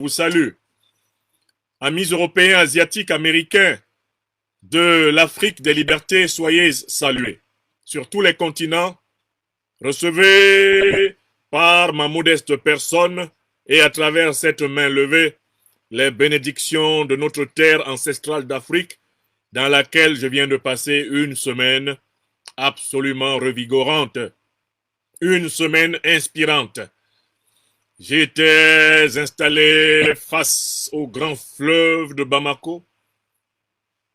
vous salue. Amis européens, asiatiques, américains, de l'Afrique des libertés, soyez salués. Sur tous les continents, recevez par ma modeste personne et à travers cette main levée les bénédictions de notre terre ancestrale d'Afrique dans laquelle je viens de passer une semaine absolument revigorante, une semaine inspirante. J'étais installé face au grand fleuve de Bamako,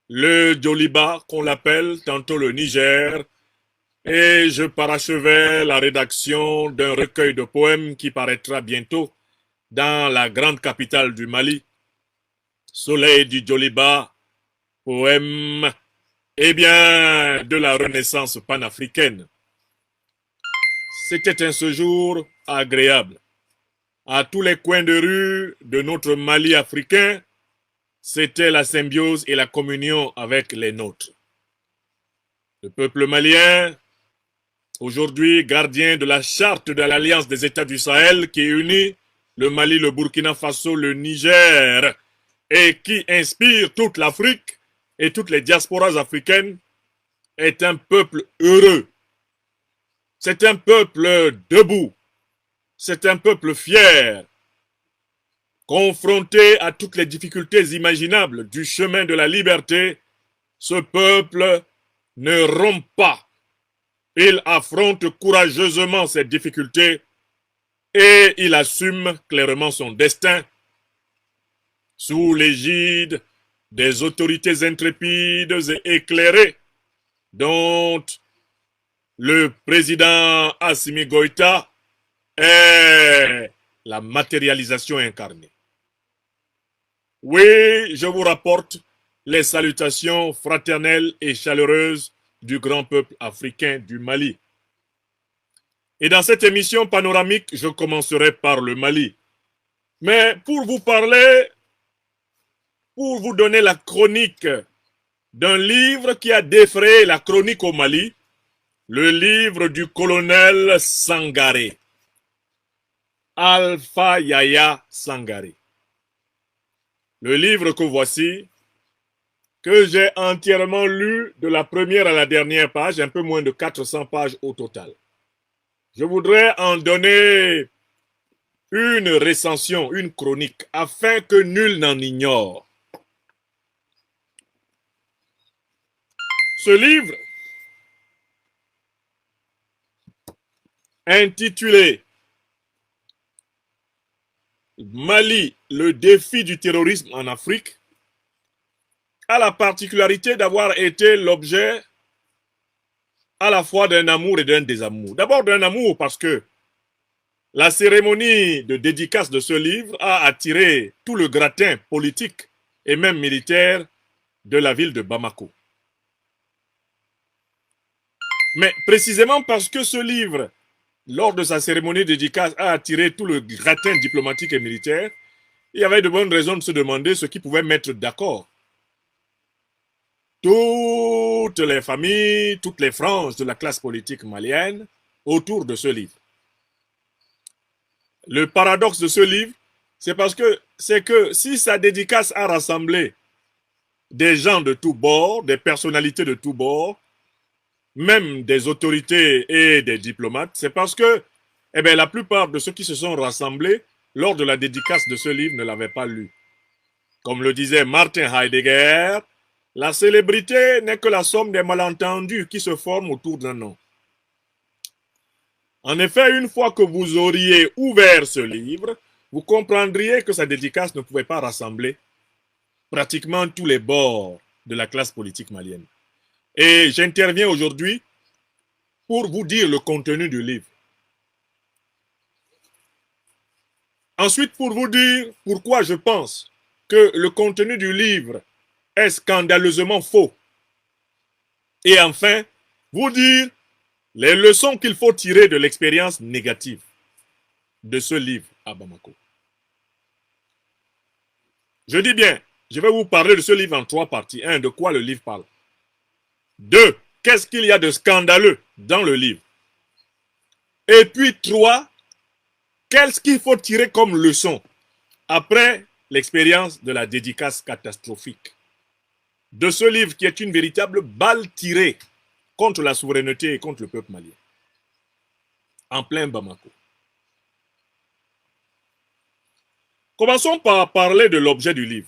le Djoliba qu'on l'appelle, tantôt le Niger, et je parachevais la rédaction d'un recueil de poèmes qui paraîtra bientôt dans la grande capitale du Mali. Soleil du Djoliba, poème, eh bien, de la Renaissance panafricaine. C'était un séjour agréable. À tous les coins de rue de notre Mali africain, c'était la symbiose et la communion avec les nôtres. Le peuple malien, aujourd'hui gardien de la charte de l'Alliance des États du Sahel qui unit le Mali, le Burkina Faso, le Niger et qui inspire toute l'Afrique et toutes les diasporas africaines, est un peuple heureux. C'est un peuple debout. C'est un peuple fier, confronté à toutes les difficultés imaginables du chemin de la liberté. Ce peuple ne rompt pas. Il affronte courageusement ces difficultés et il assume clairement son destin sous l'égide des autorités intrépides et éclairées dont le président Assimi Goïta est la matérialisation incarnée. Oui, je vous rapporte les salutations fraternelles et chaleureuses du grand peuple africain du Mali. Et dans cette émission panoramique, je commencerai par le Mali. Mais pour vous parler, pour vous donner la chronique d'un livre qui a défrayé la chronique au Mali, le livre du colonel Sangaré. Alpha Yaya Sangaré. Le livre que voici, que j'ai entièrement lu de la première à la dernière page, un peu moins de 400 pages au total. Je voudrais en donner une recension, une chronique, afin que nul n'en ignore. Ce livre, intitulé Mali, le défi du terrorisme en Afrique, a la particularité d'avoir été l'objet à la fois d'un amour et d'un désamour. D'abord d'un amour parce que la cérémonie de dédicace de ce livre a attiré tout le gratin politique et même militaire de la ville de Bamako. Mais précisément parce que ce livre, lors de sa cérémonie de dédicace, a attiré tout le gratin diplomatique et militaire, il y avait de bonnes raisons de se demander ce qui pouvait mettre d'accord toutes les familles, toutes les franges de la classe politique malienne autour de ce livre. Le paradoxe de ce livre, c'est que si sa dédicace a rassemblé des gens de tous bords, des personnalités de tous bords, même des autorités et des diplomates, c'est parce que la plupart de ceux qui se sont rassemblés lors de la dédicace de ce livre ne l'avaient pas lu. Comme le disait Martin Heidegger, la célébrité n'est que la somme des malentendus qui se forment autour d'un nom. En effet, une fois que vous auriez ouvert ce livre, vous comprendriez que sa dédicace ne pouvait pas rassembler pratiquement tous les bords de la classe politique malienne. Et j'interviens aujourd'hui pour vous dire le contenu du livre. Ensuite, pour vous dire pourquoi je pense que le contenu du livre est scandaleusement faux. Et enfin, vous dire les leçons qu'il faut tirer de l'expérience négative de ce livre à Bamako. Je dis bien, je vais vous parler de ce livre en 3 parties. 1. De quoi le livre parle. 2. Qu'est-ce qu'il y a de scandaleux dans le livre. Et puis 3. Qu'est-ce qu'il faut tirer comme leçon après l'expérience de la dédicace catastrophique de ce livre qui est une véritable balle tirée contre la souveraineté et contre le peuple malien, en plein Bamako. Commençons par parler de l'objet du livre.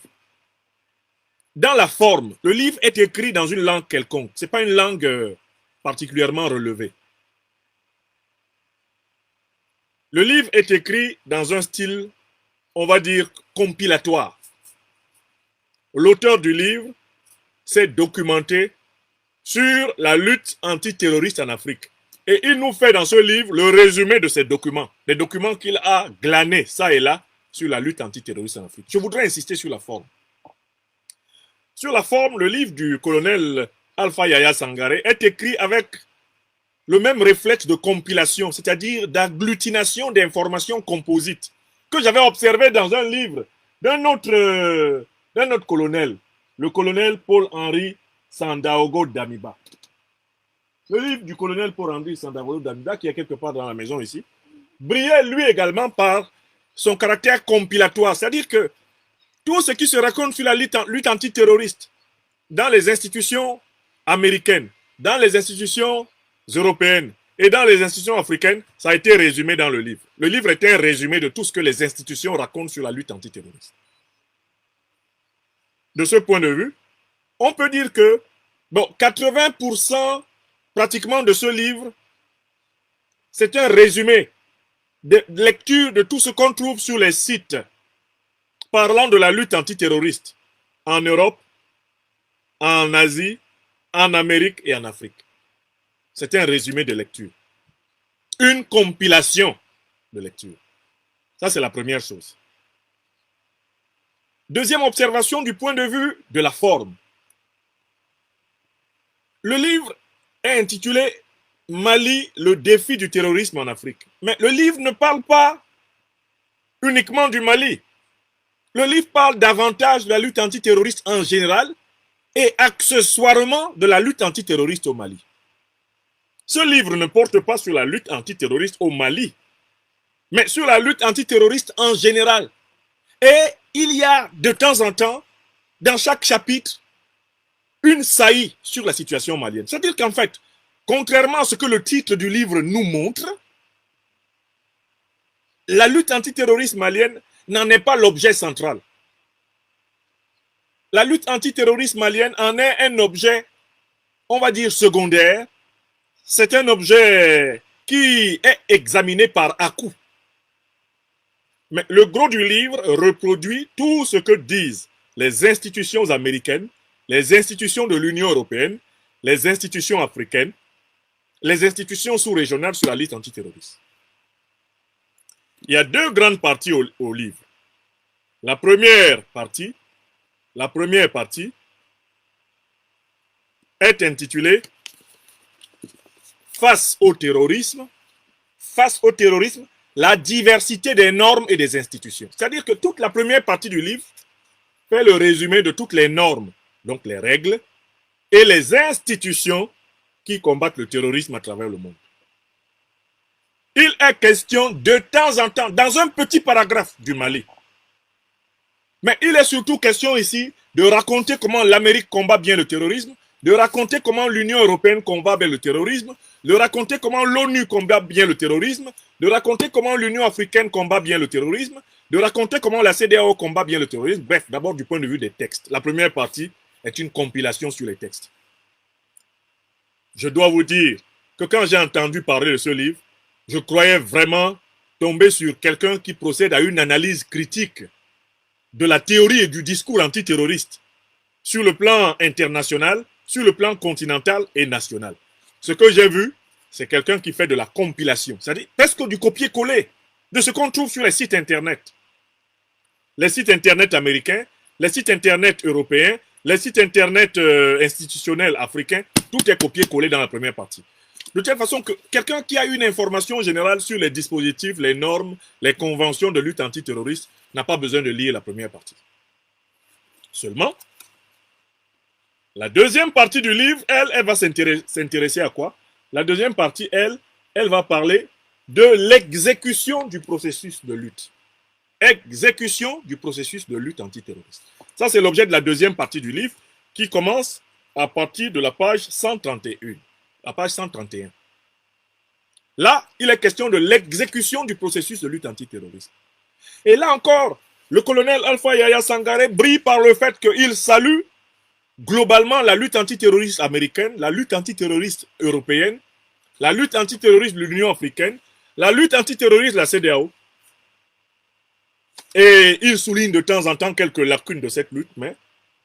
Dans la forme, le livre est écrit dans une langue quelconque. Ce n'est pas une langue particulièrement relevée. Le livre est écrit dans un style, on va dire, compilatoire. L'auteur du livre s'est documenté sur la lutte antiterroriste en Afrique. Et il nous fait dans ce livre le résumé de ces documents, les documents qu'il a glanés, ça et là, sur la lutte antiterroriste en Afrique. Je voudrais insister sur la forme. Sur la forme, le livre du colonel Alpha Yaya Sangaré est écrit avec le même réflexe de compilation, c'est-à-dire d'agglutination d'informations composites, que j'avais observé dans un livre d'un autre colonel, le colonel Paul-Henri Sandaogo Damiba. Le livre du colonel Paul-Henri Sandaogo Damiba, qui est quelque part dans la maison ici, brillait lui également par son caractère compilatoire, c'est-à-dire que tout ce qui se raconte sur la lutte antiterroriste dans les institutions américaines, dans les institutions européennes et dans les institutions africaines, ça a été résumé dans le livre. Le livre est un résumé de tout ce que les institutions racontent sur la lutte antiterroriste. De ce point de vue, on peut dire que 80% pratiquement de ce livre, c'est un résumé de lecture de tout ce qu'on trouve sur les sites parlant de la lutte antiterroriste en Europe, en Asie, en Amérique et en Afrique. C'est un résumé de lecture. Une compilation de lecture. Ça, c'est la première chose. Deuxième observation du point de vue de la forme. Le livre est intitulé Mali, le défi du terrorisme en Afrique. Mais le livre ne parle pas uniquement du Mali. Le livre parle davantage de la lutte antiterroriste en général et accessoirement de la lutte antiterroriste au Mali. Ce livre ne porte pas sur la lutte antiterroriste au Mali, mais sur la lutte antiterroriste en général. Et il y a de temps en temps, dans chaque chapitre, une saillie sur la situation malienne. C'est-à-dire qu'en fait, contrairement à ce que le titre du livre nous montre, la lutte antiterroriste malienne n'en est pas l'objet central. La lutte antiterroriste malienne en est un objet, on va dire, secondaire. C'est un objet qui est examiné par à-coup. Mais le gros du livre reproduit tout ce que disent les institutions américaines, les institutions de l'Union européenne, les institutions africaines, les institutions sous-régionales sur la lutte antiterroriste. Il y a deux grandes parties au livre. La première partie est intitulée Face au terrorisme, la diversité des normes et des institutions. C'est-à-dire que toute la première partie du livre fait le résumé de toutes les normes, donc les règles, et les institutions qui combattent le terrorisme à travers le monde. Il est question de temps en temps, dans un petit paragraphe du Mali. Mais il est surtout question ici de raconter comment l'Amérique combat bien le terrorisme, de raconter comment l'Union européenne combat bien le terrorisme, de raconter comment l'ONU combat bien le terrorisme, de raconter comment l'Union africaine combat bien le terrorisme, de raconter comment la CEDEAO combat bien le terrorisme. Bref, d'abord du point de vue des textes. La première partie est une compilation sur les textes. Je dois vous dire que quand j'ai entendu parler de ce livre, je croyais vraiment tomber sur quelqu'un qui procède à une analyse critique de la théorie et du discours antiterroriste sur le plan international, sur le plan continental et national. Ce que j'ai vu, c'est quelqu'un qui fait de la compilation, c'est-à-dire presque du copier-coller de ce qu'on trouve sur les sites internet. Les sites internet américains, les sites internet européens, les sites internet institutionnels africains, tout est copié-collé dans la première partie. De telle façon que quelqu'un qui a une information générale sur les dispositifs, les normes, les conventions de lutte antiterroriste n'a pas besoin de lire la première partie. Seulement, la deuxième partie du livre, elle va s'intéresser à quoi? La deuxième partie, elle va parler de l'exécution du processus de lutte. exécution du processus de lutte antiterroriste. Ça, c'est l'objet de la deuxième partie du livre qui commence à partir de la page 131. La page 131. Là, il est question de l'exécution du processus de lutte antiterroriste. Et là encore, le colonel Alpha Yahya Sangaré brille par le fait qu'il salue globalement la lutte antiterroriste américaine, la lutte antiterroriste européenne, la lutte antiterroriste de l'Union africaine, la lutte antiterroriste de la CEDEAO. Et il souligne de temps en temps quelques lacunes de cette lutte, mais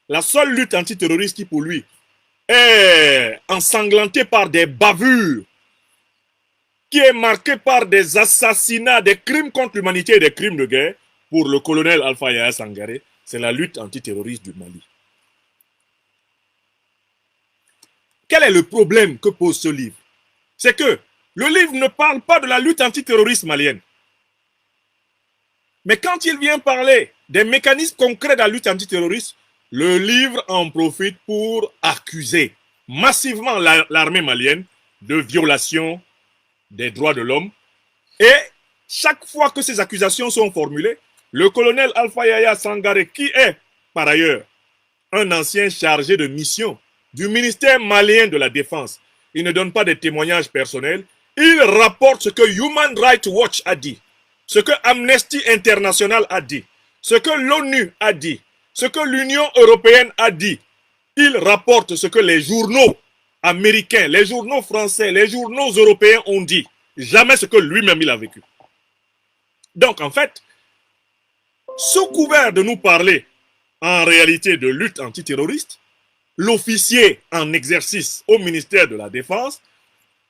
la seule lutte antiterroriste qui pour lui est ensanglantée par des bavures, qui est marquée par des assassinats, des crimes contre l'humanité et des crimes de guerre, pour le colonel Alpha Yahya Sangaré, c'est la lutte antiterroriste du Mali. Quel est le problème que pose ce livre? C'est que le livre ne parle pas de la lutte antiterroriste malienne. Mais quand il vient parler des mécanismes concrets de la lutte antiterroriste, le livre en profite pour accuser massivement l'armée malienne de violation des droits de l'homme. Et chaque fois que ces accusations sont formulées, le colonel Alpha Yahya Sangaré, qui est par ailleurs un ancien chargé de mission du ministère malien de la Défense, il ne donne pas de témoignages personnels, il rapporte ce que Human Rights Watch a dit, ce que Amnesty International a dit, ce que l'ONU a dit, ce que l'Union européenne a dit. Il rapporte ce que les journaux américains, les journaux français, les journaux européens ont dit. Jamais ce que lui-même il a vécu. Donc en fait, sous couvert de nous parler en réalité de lutte antiterroriste, l'officier en exercice au ministère de la Défense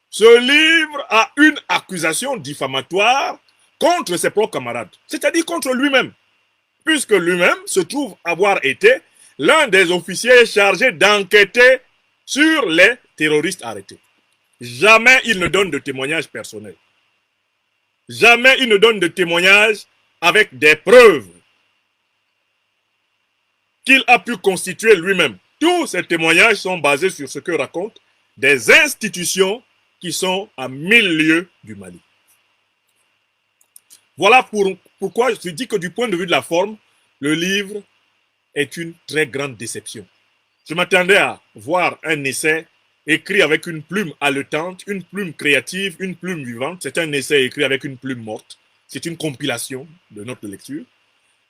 se livre à une accusation diffamatoire contre ses propres camarades, c'est-à-dire contre lui-même, puisque lui-même se trouve avoir été l'un des officiers chargés d'enquêter sur les terroristes arrêtés. Jamais il ne donne de témoignage personnel. Jamais il ne donne de témoignage avec des preuves qu'il a pu constituer lui-même. Tous ces témoignages sont basés sur ce que racontent des institutions qui sont à 1000 lieues du Mali. Voilà pourquoi je dis que du point de vue de la forme, le livre est une très grande déception. Je m'attendais à voir un essai écrit avec une plume haletante, une plume créative, une plume vivante. C'est un essai écrit avec une plume morte. C'est une compilation de notre lecture.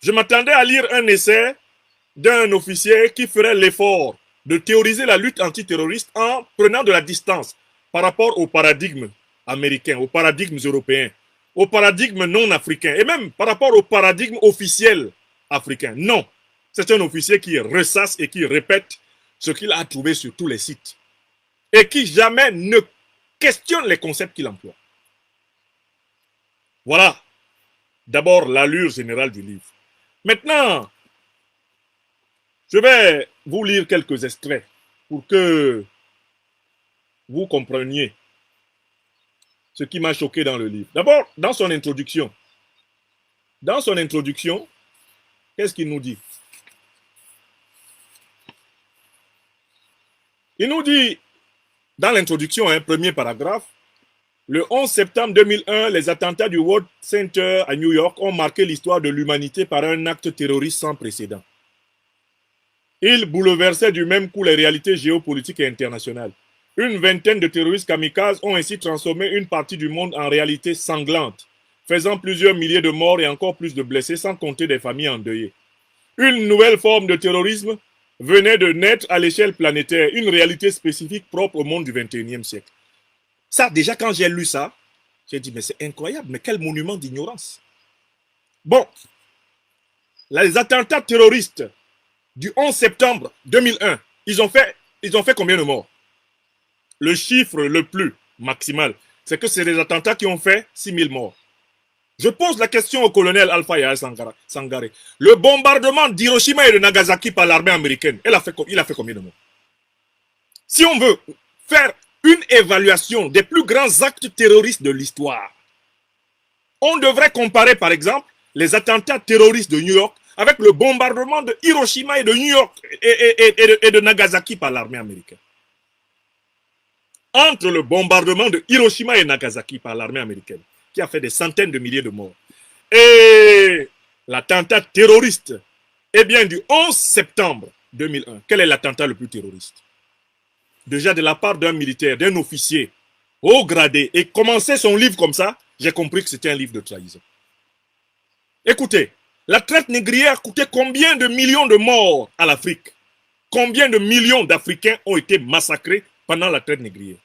Je m'attendais à lire un essai d'un officier qui ferait l'effort de théoriser la lutte antiterroriste en prenant de la distance par rapport au paradigme américain, au paradigme européen, au paradigme non africain et même par rapport au paradigme officiel africain. Non, c'est un officier qui ressasse et qui répète ce qu'il a trouvé sur tous les sites et qui jamais ne questionne les concepts qu'il emploie. Voilà d'abord l'allure générale du livre. Maintenant, je vais vous lire quelques extraits pour que vous compreniez ce qui m'a choqué dans le livre. D'abord, dans son introduction. Dans son introduction, qu'est-ce qu'il nous dit? Il nous dit, dans l'introduction, premier paragraphe, le 11 septembre 2001, les attentats du World Center à New York ont marqué l'histoire de l'humanité par un acte terroriste sans précédent. Ils bouleversaient du même coup les réalités géopolitiques et internationales. Une vingtaine de terroristes kamikazes ont ainsi transformé une partie du monde en réalité sanglante, faisant plusieurs milliers de morts et encore plus de blessés, sans compter des familles endeuillées. Une nouvelle forme de terrorisme venait de naître à l'échelle planétaire, une réalité spécifique propre au monde du XXIe siècle. Ça, déjà, quand j'ai lu ça, j'ai dit, mais c'est incroyable, mais quel monument d'ignorance. Bon, les attentats terroristes du 11 septembre 2001, ils ont fait combien de morts? Le chiffre le plus maximal, c'est que c'est des attentats qui ont fait 6000 morts. Je pose la question au colonel Alpha Yahya Sangaré. Le bombardement d'Hiroshima et de Nagasaki par l'armée américaine, il a fait combien de morts? Si on veut faire une évaluation des plus grands actes terroristes de l'histoire, on devrait comparer par exemple les attentats terroristes de New York avec le bombardement de Hiroshima et de New York et de Nagasaki par l'armée américaine. Entre le bombardement de Hiroshima et Nagasaki par l'armée américaine, qui a fait des centaines de milliers de morts, et l'attentat terroriste, eh bien du 11 septembre 2001, quel est l'attentat le plus terroriste? Déjà de la part d'un militaire, d'un officier haut gradé, et commencer son livre comme ça, j'ai compris que c'était un livre de trahison. Écoutez, la traite négrière coûtait combien de millions de morts à l'Afrique? Combien de millions d'Africains ont été massacrés pendant la traite négrière?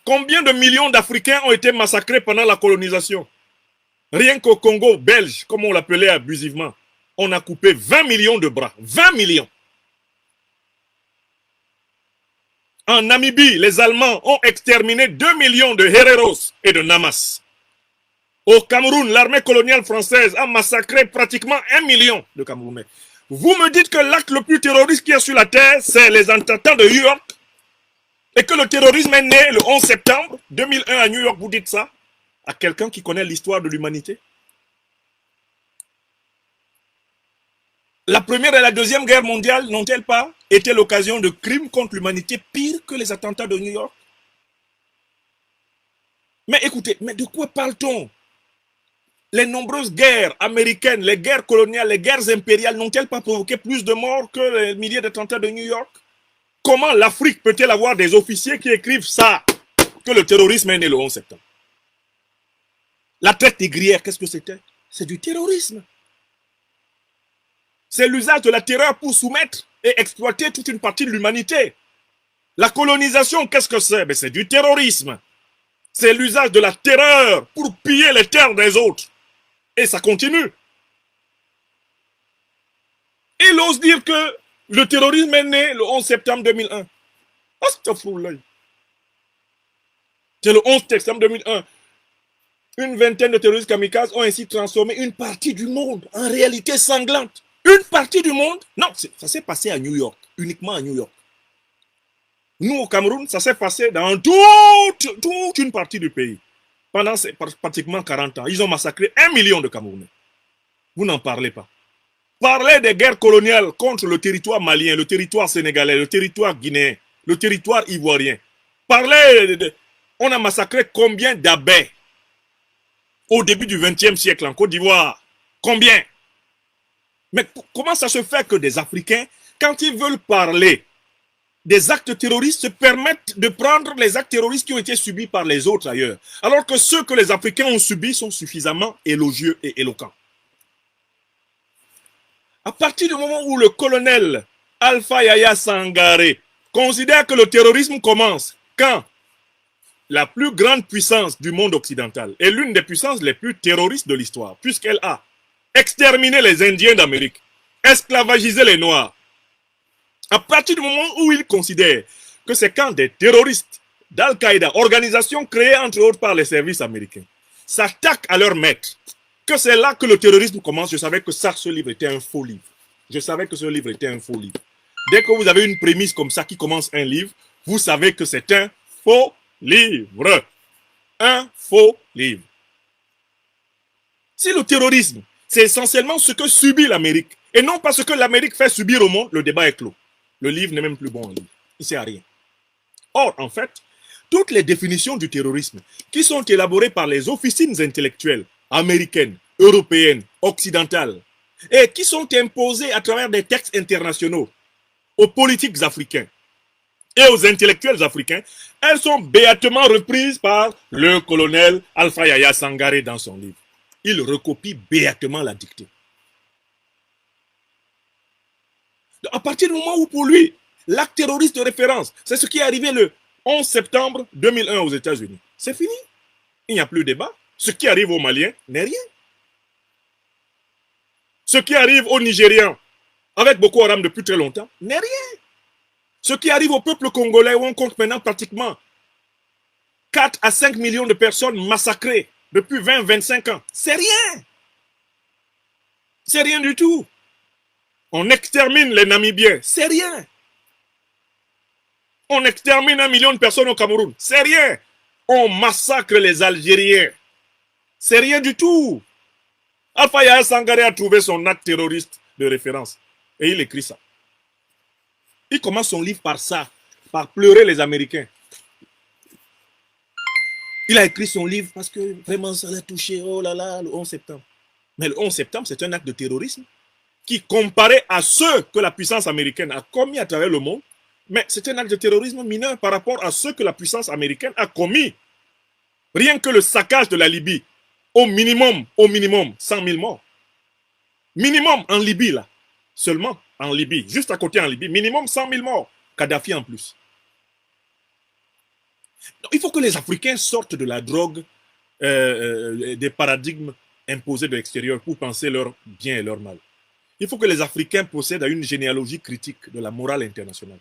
Combien de millions d'Africains ont été massacrés pendant la colonisation? Rien qu'au Congo belge, comme on l'appelait abusivement, on a coupé 20 millions de bras. 20 millions. En Namibie, les Allemands ont exterminé 2 millions de Hereros et de Namas. Au Cameroun, l'armée coloniale française a massacré pratiquement 1 million de Camerounais. Vous me dites que l'acte le plus terroriste qu'il y a sur la terre, c'est les attentats de New York, et que le terrorisme est né le 11 septembre 2001 à New York, vous dites ça à quelqu'un qui connaît l'histoire de l'humanité? La première et la deuxième guerre mondiale n'ont-elles pas été l'occasion de crimes contre l'humanité pires que les attentats de New York? Mais écoutez, mais de quoi parle-t-on? Les nombreuses guerres américaines, les guerres coloniales, les guerres impériales n'ont-elles pas provoqué plus de morts que les milliers d'attentats de New York? Comment l'Afrique peut-elle avoir des officiers qui écrivent ça, que le terrorisme est né le 11 septembre? La traite négrière, qu'est-ce que c'était? C'est du terrorisme. C'est l'usage de la terreur pour soumettre et exploiter toute une partie de l'humanité. La colonisation, qu'est-ce que c'est? C'est du terrorisme. C'est l'usage de la terreur pour piller les terres des autres. Et ça continue. Il ose dire que le terrorisme est né le 11 septembre 2001. C'est le 11 septembre 2001. Une vingtaine de terroristes kamikazes ont ainsi transformé une partie du monde en réalité sanglante. Une partie du monde? Non, ça s'est passé à New York, uniquement à New York. Nous, au Cameroun, ça s'est passé dans toute une partie du pays. Pendant pratiquement 40 ans, ils ont massacré 1 million de Camerounais. Vous n'en parlez pas. Parlez des guerres coloniales contre le territoire malien, le territoire sénégalais, le territoire guinéen, le territoire ivoirien. On a massacré combien d'abbés au début du XXe siècle en Côte d'Ivoire? Combien? Mais comment ça se fait que des Africains, quand ils veulent parler des actes terroristes, se permettent de prendre les actes terroristes qui ont été subis par les autres ailleurs, alors que ceux que les Africains ont subis sont suffisamment élogieux et éloquents? À partir du moment où le colonel Alpha Yaya Sangaré considère que le terrorisme commence quand la plus grande puissance du monde occidental est l'une des puissances les plus terroristes de l'histoire, puisqu'elle a exterminé les Indiens d'Amérique, esclavagisé les Noirs. À partir du moment où il considère que c'est quand des terroristes d'Al-Qaïda, organisation créée entre autres par les services américains, s'attaquent à leur maître, que c'est là que le terrorisme commence. Je savais que ça, ce livre était un faux livre. Je savais que ce livre était un faux livre. Dès que vous avez une prémisse comme ça qui commence un livre, vous savez que c'est un faux livre. Un faux livre. Si le terrorisme, c'est essentiellement ce que subit l'Amérique, et non pas ce que l'Amérique fait subir au monde, le débat est clos. Le livre n'est même plus bon à lire. Il ne sert à rien. Or, en fait, toutes les définitions du terrorisme qui sont élaborées par les officines intellectuelles américaines, européennes, occidentales, et qui sont imposées à travers des textes internationaux aux politiques africains et aux intellectuels africains, elles sont béatement reprises par le colonel Alpha Yaya Sangaré dans son livre. Il recopie béatement la dictée. À partir du moment où pour lui, l'acte terroriste de référence, c'est ce qui est arrivé le 11 septembre 2001 aux États-Unis. C'est fini. Il n'y a plus de débat. Ce qui arrive aux Maliens n'est rien. Ce qui arrive aux Nigérians avec Boko Haram depuis très longtemps n'est rien. Ce qui arrive au peuple congolais où on compte maintenant pratiquement 4 à 5 millions de personnes massacrées depuis 20-25 ans, c'est rien. C'est rien du tout. On extermine les Namibiens, c'est rien. On extermine 1 million de personnes au Cameroun, c'est rien. On massacre les Algériens, c'est rien du tout. Alpha Yaya Sangaré a trouvé son acte terroriste de référence et il écrit ça. Il commence son livre par ça, par pleurer les Américains. Il a écrit son livre parce que vraiment ça l'a touché, oh là là, le 11 septembre. Mais le 11 septembre, c'est un acte de terrorisme qui, comparé à ceux que la puissance américaine a commis à travers le monde, mais c'est un acte de terrorisme mineur par rapport à ceux que la puissance américaine a commis. Rien que le saccage de la Libye, au minimum, 100 000 morts. Minimum en Libye, là. Seulement en Libye, juste à côté en Libye, minimum 100 000 morts. Kadhafi en plus. Donc, il faut que les Africains sortent de la drogue, des paradigmes imposés de l'extérieur pour penser leur bien et leur mal. Il faut que les Africains possèdent une généalogie critique de la morale internationale.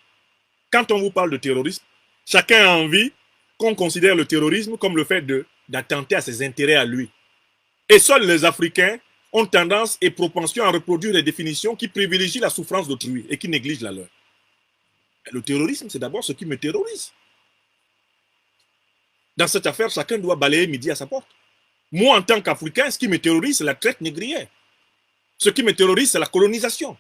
Quand on vous parle de terrorisme, chacun a envie qu'on considère le terrorisme comme le fait d'attenter à ses intérêts à lui. Et seuls les Africains ont tendance et propension à reproduire des définitions qui privilégient la souffrance d'autrui et qui négligent la leur. Le terrorisme, c'est d'abord ce qui me terrorise. Dans cette affaire, chacun doit balayer midi à sa porte. Moi, en tant qu'Africain, ce qui me terrorise, c'est la traite négrière. Ce qui me terrorise, c'est la colonisation.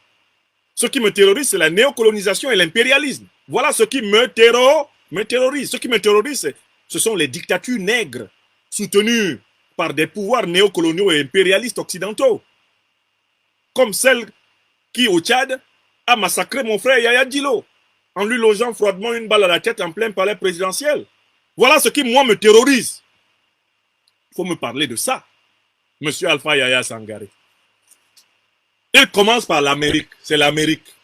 Ce qui me terrorise, c'est la néocolonisation et l'impérialisme. Voilà ce qui me terrorise. Ce qui me terrorise, ce sont les dictatures nègres soutenues par des pouvoirs néocoloniaux et impérialistes occidentaux. Comme celle qui, au Tchad, a massacré mon frère Yaya Dilo en lui logeant froidement une balle à la tête en plein palais présidentiel. Voilà ce qui, moi, me terrorise. Il faut me parler de ça, monsieur Alpha Yaya Sangaré. Il commence par l'Amérique. C'est l'Amérique.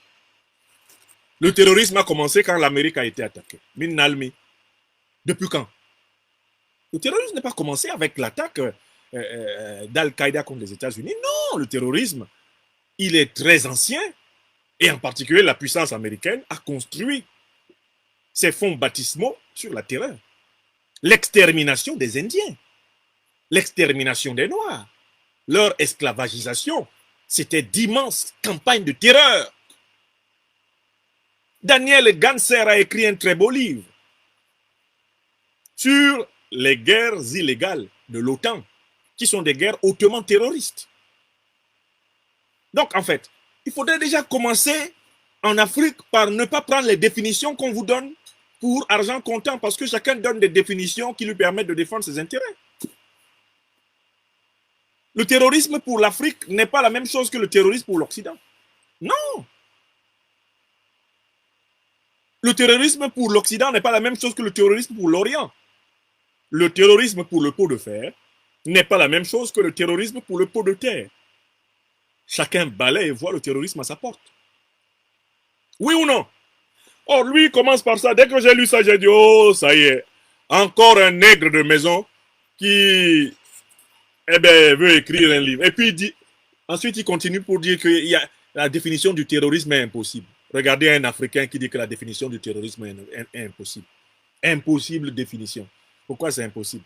Le terrorisme a commencé quand l'Amérique a été attaquée. Minalmi. Depuis quand? Le terrorisme n'a pas commencé avec l'attaque d'Al-Qaïda contre les États-Unis. Non, le terrorisme, il est très ancien. Et en particulier, la puissance américaine a construit ses fonds baptismaux sur la terreur. L'extermination des Indiens, l'extermination des Noirs, leur esclavagisation, c'était d'immenses campagnes de terreur. Daniel Ganser a écrit un très beau livre sur les guerres illégales de l'OTAN, qui sont des guerres hautement terroristes. Donc, en fait, il faudrait déjà commencer en Afrique par ne pas prendre les définitions qu'on vous donne pour argent comptant, parce que chacun donne des définitions qui lui permettent de défendre ses intérêts. Le terrorisme pour l'Afrique n'est pas la même chose que le terrorisme pour l'Occident. Non. Le terrorisme pour l'Occident n'est pas la même chose que le terrorisme pour l'Orient. Le terrorisme pour le pot de fer n'est pas la même chose que le terrorisme pour le pot de terre. Chacun balaye et voit le terrorisme à sa porte. Oui ou non? Or, lui, il commence par ça. Dès que j'ai lu ça, j'ai dit, oh, ça y est. Encore un nègre de maison qui veut écrire un livre. Et puis, ensuite, il continue pour dire que la définition du terrorisme est impossible. Regardez un Africain qui dit que la définition du terrorisme est impossible. Impossible définition. Pourquoi c'est impossible?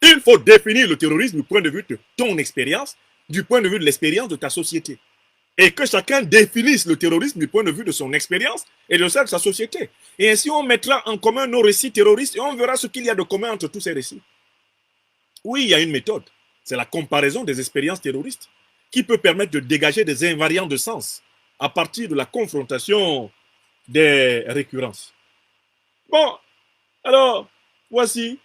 Il faut définir le terrorisme du point de vue de ton expérience, du point de vue de l'expérience de ta société. Et que chacun définisse le terrorisme du point de vue de son expérience et de celle de sa société. Et ainsi, on mettra en commun nos récits terroristes et on verra ce qu'il y a de commun entre tous ces récits. Oui, il y a une méthode. C'est la comparaison des expériences terroristes qui peut permettre de dégager des invariants de sens à partir de la confrontation des récurrences. Bon, alors, voici.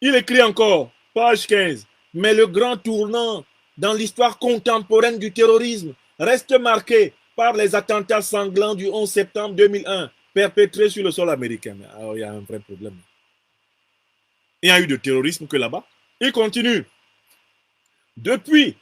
Il écrit encore, page 15, mais le grand tournant dans l'histoire contemporaine du terrorisme reste marqué par les attentats sanglants du 11 septembre 2001 perpétrés sur le sol américain. Alors, il y a un vrai problème. Il y a eu de terrorisme que là-bas. Il continue. Depuis,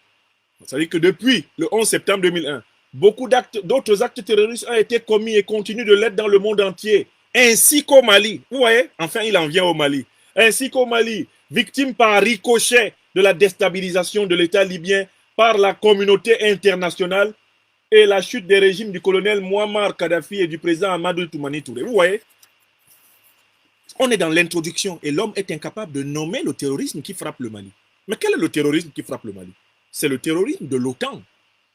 ça veut dire que depuis le 11 septembre 2001, beaucoup d'autres actes terroristes ont été commis et continuent de l'être dans le monde entier, ainsi qu'au Mali. Vous voyez, enfin, il en vient au Mali. Ainsi qu'au Mali, victime par ricochet de la déstabilisation de l'État libyen par la communauté internationale et la chute des régimes du colonel Muammar Kadhafi et du président Amadou Toumani Touré. Vous voyez, on est dans l'introduction et l'homme est incapable de nommer le terrorisme qui frappe le Mali. Mais quel est le terrorisme qui frappe le Mali? C'est le terrorisme de l'OTAN.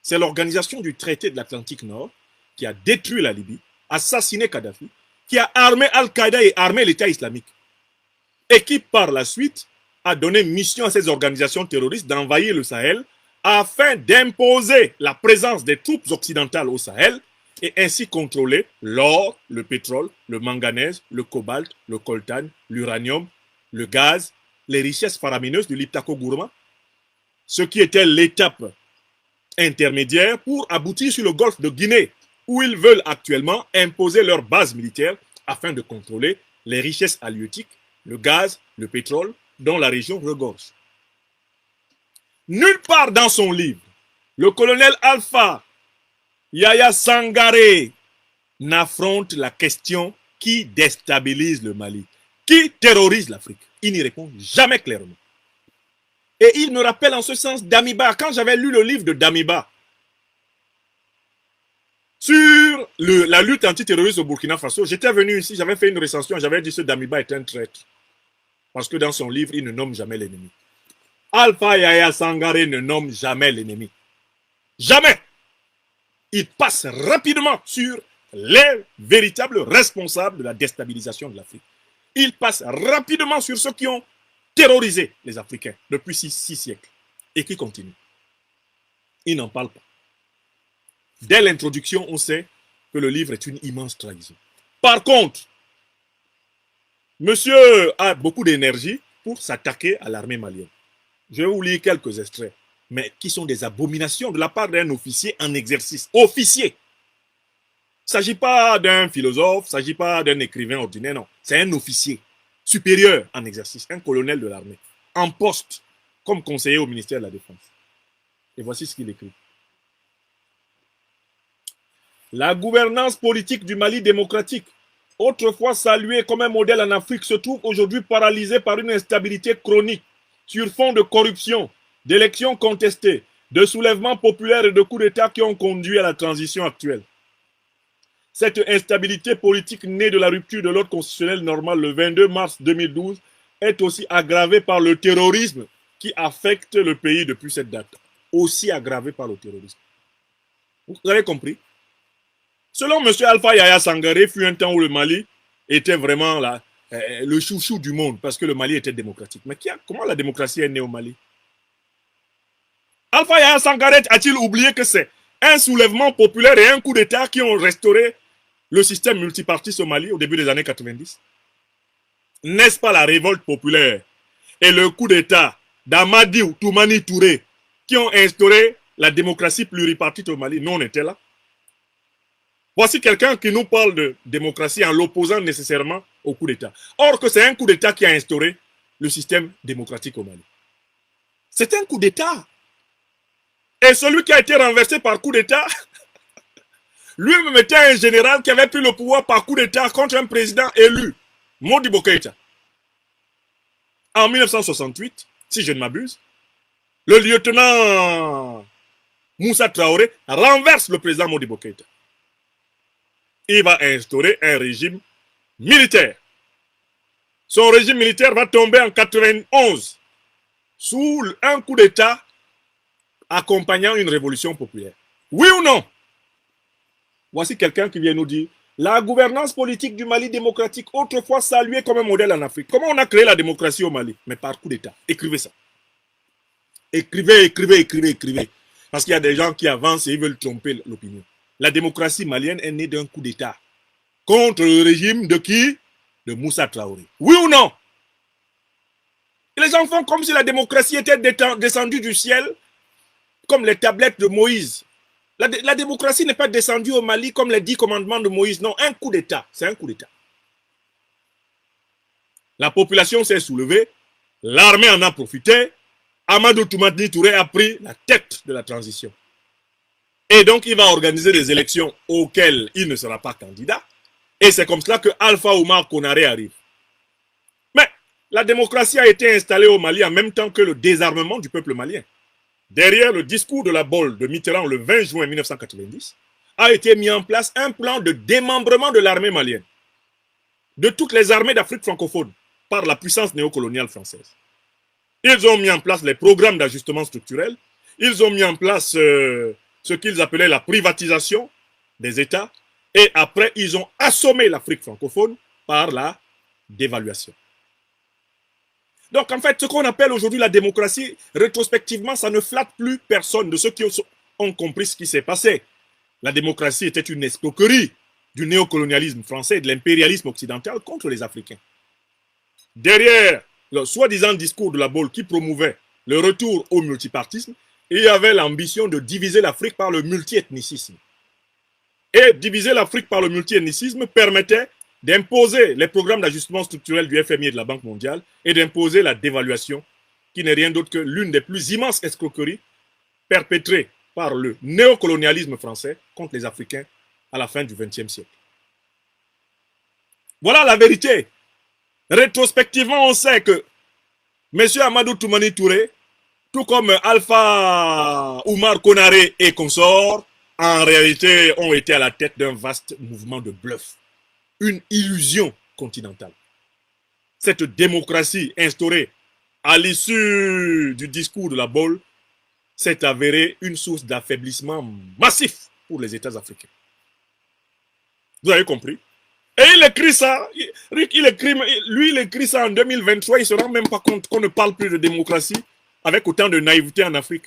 C'est l'organisation du traité de l'Atlantique Nord qui a détruit la Libye, assassiné Kadhafi, qui a armé Al-Qaïda et armé l'État islamique. Et qui, par la suite, a donné mission à ces organisations terroristes d'envahir le Sahel afin d'imposer la présence des troupes occidentales au Sahel et ainsi contrôler l'or, le pétrole, le manganèse, le cobalt, le coltan, l'uranium, le gaz, les richesses faramineuses du Liptako Gourma. ce qui était l'étape intermédiaire pour aboutir sur le golfe de Guinée, où ils veulent actuellement imposer leur base militaire afin de contrôler les richesses halieutiques, le gaz, le pétrole, dont la région regorge. Nulle part dans son livre, le colonel Alpha Yaya Sangaré n'affronte la question qui déstabilise le Mali, qui terrorise l'Afrique. Il n'y répond jamais clairement. Et il me rappelle en ce sens Damiba. Quand j'avais lu le livre de Damiba sur la lutte antiterroriste au Burkina Faso, j'étais venu ici, j'avais fait une recension, j'avais dit que ce Damiba est un traître. Parce que dans son livre, il ne nomme jamais l'ennemi. Alpha Yaya Sangaré ne nomme jamais l'ennemi. Jamais. Il passe rapidement sur les véritables responsables de la déstabilisation de l'Afrique. Il passe rapidement sur ceux qui ont terrorisé les Africains depuis 6 siècles et qui continuent. Il n'en parle pas. Dès l'introduction, on sait que le livre est une immense trahison. Par contre, monsieur a beaucoup d'énergie pour s'attaquer à l'armée malienne. Je vais vous lire quelques extraits, mais qui sont des abominations de la part d'un officier en exercice. Officier! Il ne s'agit pas d'un philosophe, il ne s'agit pas d'un écrivain ordinaire, non. C'est un officier supérieur en exercice, un colonel de l'armée, en poste, comme conseiller au ministère de la Défense. Et voici ce qu'il écrit. La gouvernance politique du Mali démocratique, autrefois saluée comme un modèle en Afrique, se trouve aujourd'hui paralysée par une instabilité chronique sur fond de corruption, d'élections contestées, de soulèvements populaires et de coups d'État qui ont conduit à la transition actuelle. Cette instabilité politique née de la rupture de l'ordre constitutionnel normal le 22 mars 2012 est aussi aggravée par le terrorisme qui affecte le pays depuis cette date. Aussi aggravée par le terrorisme. Vous avez compris? Selon M. Alpha Yaya Sangaré, fut un temps où le Mali était vraiment là, le chouchou du monde parce que le Mali était démocratique. Mais comment la démocratie est née au Mali? Alpha Yaya Sangaré a-t-il oublié que c'est un soulèvement populaire et un coup d'État qui ont restauré le système multipartite au Mali au début des années 90? N'est-ce pas la révolte populaire et le coup d'État d'Amadi Toumani Touré qui ont instauré la démocratie pluripartite au Mali? Nous, on était là. Voici quelqu'un qui nous parle de démocratie en l'opposant nécessairement au coup d'État. Or que c'est un coup d'État qui a instauré le système démocratique au Mali. C'est un coup d'État. Et celui qui a été renversé par coup d'État, lui-même était un général qui avait pris le pouvoir par coup d'État contre un président élu, Modibo Keïta. En 1968, si je ne m'abuse, le lieutenant Moussa Traoré renverse le président Modibo Keïta. Il va instaurer un régime militaire. Son régime militaire va tomber en 91 sous un coup d'État accompagnant une révolution populaire. Oui ou non? Voici quelqu'un qui vient nous dire la gouvernance politique du Mali démocratique, autrefois saluée comme un modèle en Afrique. Comment on a créé la démocratie au Mali? Mais par coup d'État. Écrivez ça. Écrivez. Parce qu'il y a des gens qui avancent et ils veulent tromper l'opinion. La démocratie malienne est née d'un coup d'État contre le régime de qui? De Moussa Traoré. Oui ou non? Et les gens font comme si la démocratie était descendue du ciel, comme les tablettes de Moïse. La démocratie n'est pas descendue au Mali comme les 10 commandements de Moïse. Non, un coup d'État. C'est un coup d'État. La population s'est soulevée, l'armée en a profité, Amadou Toumani Touré a pris la tête de la transition. Et donc, il va organiser des élections auxquelles il ne sera pas candidat. Et c'est comme cela que Alpha Oumar Konaré arrive. Mais la démocratie a été installée au Mali en même temps que le désarmement du peuple malien. Derrière le discours de la Bolle de Mitterrand le 20 juin 1990, a été mis en place un plan de démembrement de l'armée malienne, de toutes les armées d'Afrique francophone, par la puissance néocoloniale française. Ils ont mis en place les programmes d'ajustement structurel, ils ont mis en place ce qu'ils appelaient la privatisation des États, et après, ils ont assommé l'Afrique francophone par la dévaluation. Donc, en fait, ce qu'on appelle aujourd'hui la démocratie, rétrospectivement, ça ne flatte plus personne de ceux qui ont compris ce qui s'est passé. La démocratie était une escroquerie du néocolonialisme français et de l'impérialisme occidental contre les Africains. Derrière le soi-disant discours de la Bolle qui promouvait le retour au multipartisme, il y avait l'ambition de diviser l'Afrique par le multiethnicisme. Et diviser l'Afrique par le multiethnicisme permettait d'imposer les programmes d'ajustement structurel du FMI et de la Banque mondiale et d'imposer la dévaluation, qui n'est rien d'autre que l'une des plus immenses escroqueries perpétrées par le néocolonialisme français contre les Africains à la fin du XXe siècle. Voilà la vérité. Rétrospectivement, on sait que M. Amadou Toumani Touré, tout comme Alpha Oumar Konaré et consorts, en réalité ont été à la tête d'un vaste mouvement de bluff, une illusion continentale. Cette démocratie instaurée à l'issue du discours de la Baule s'est avérée une source d'affaiblissement massif pour les États africains. Vous avez compris? Et il écrit ça, lui il écrit ça en 2023, il ne se rend même pas compte qu'on ne parle plus de démocratie avec autant de naïveté en Afrique.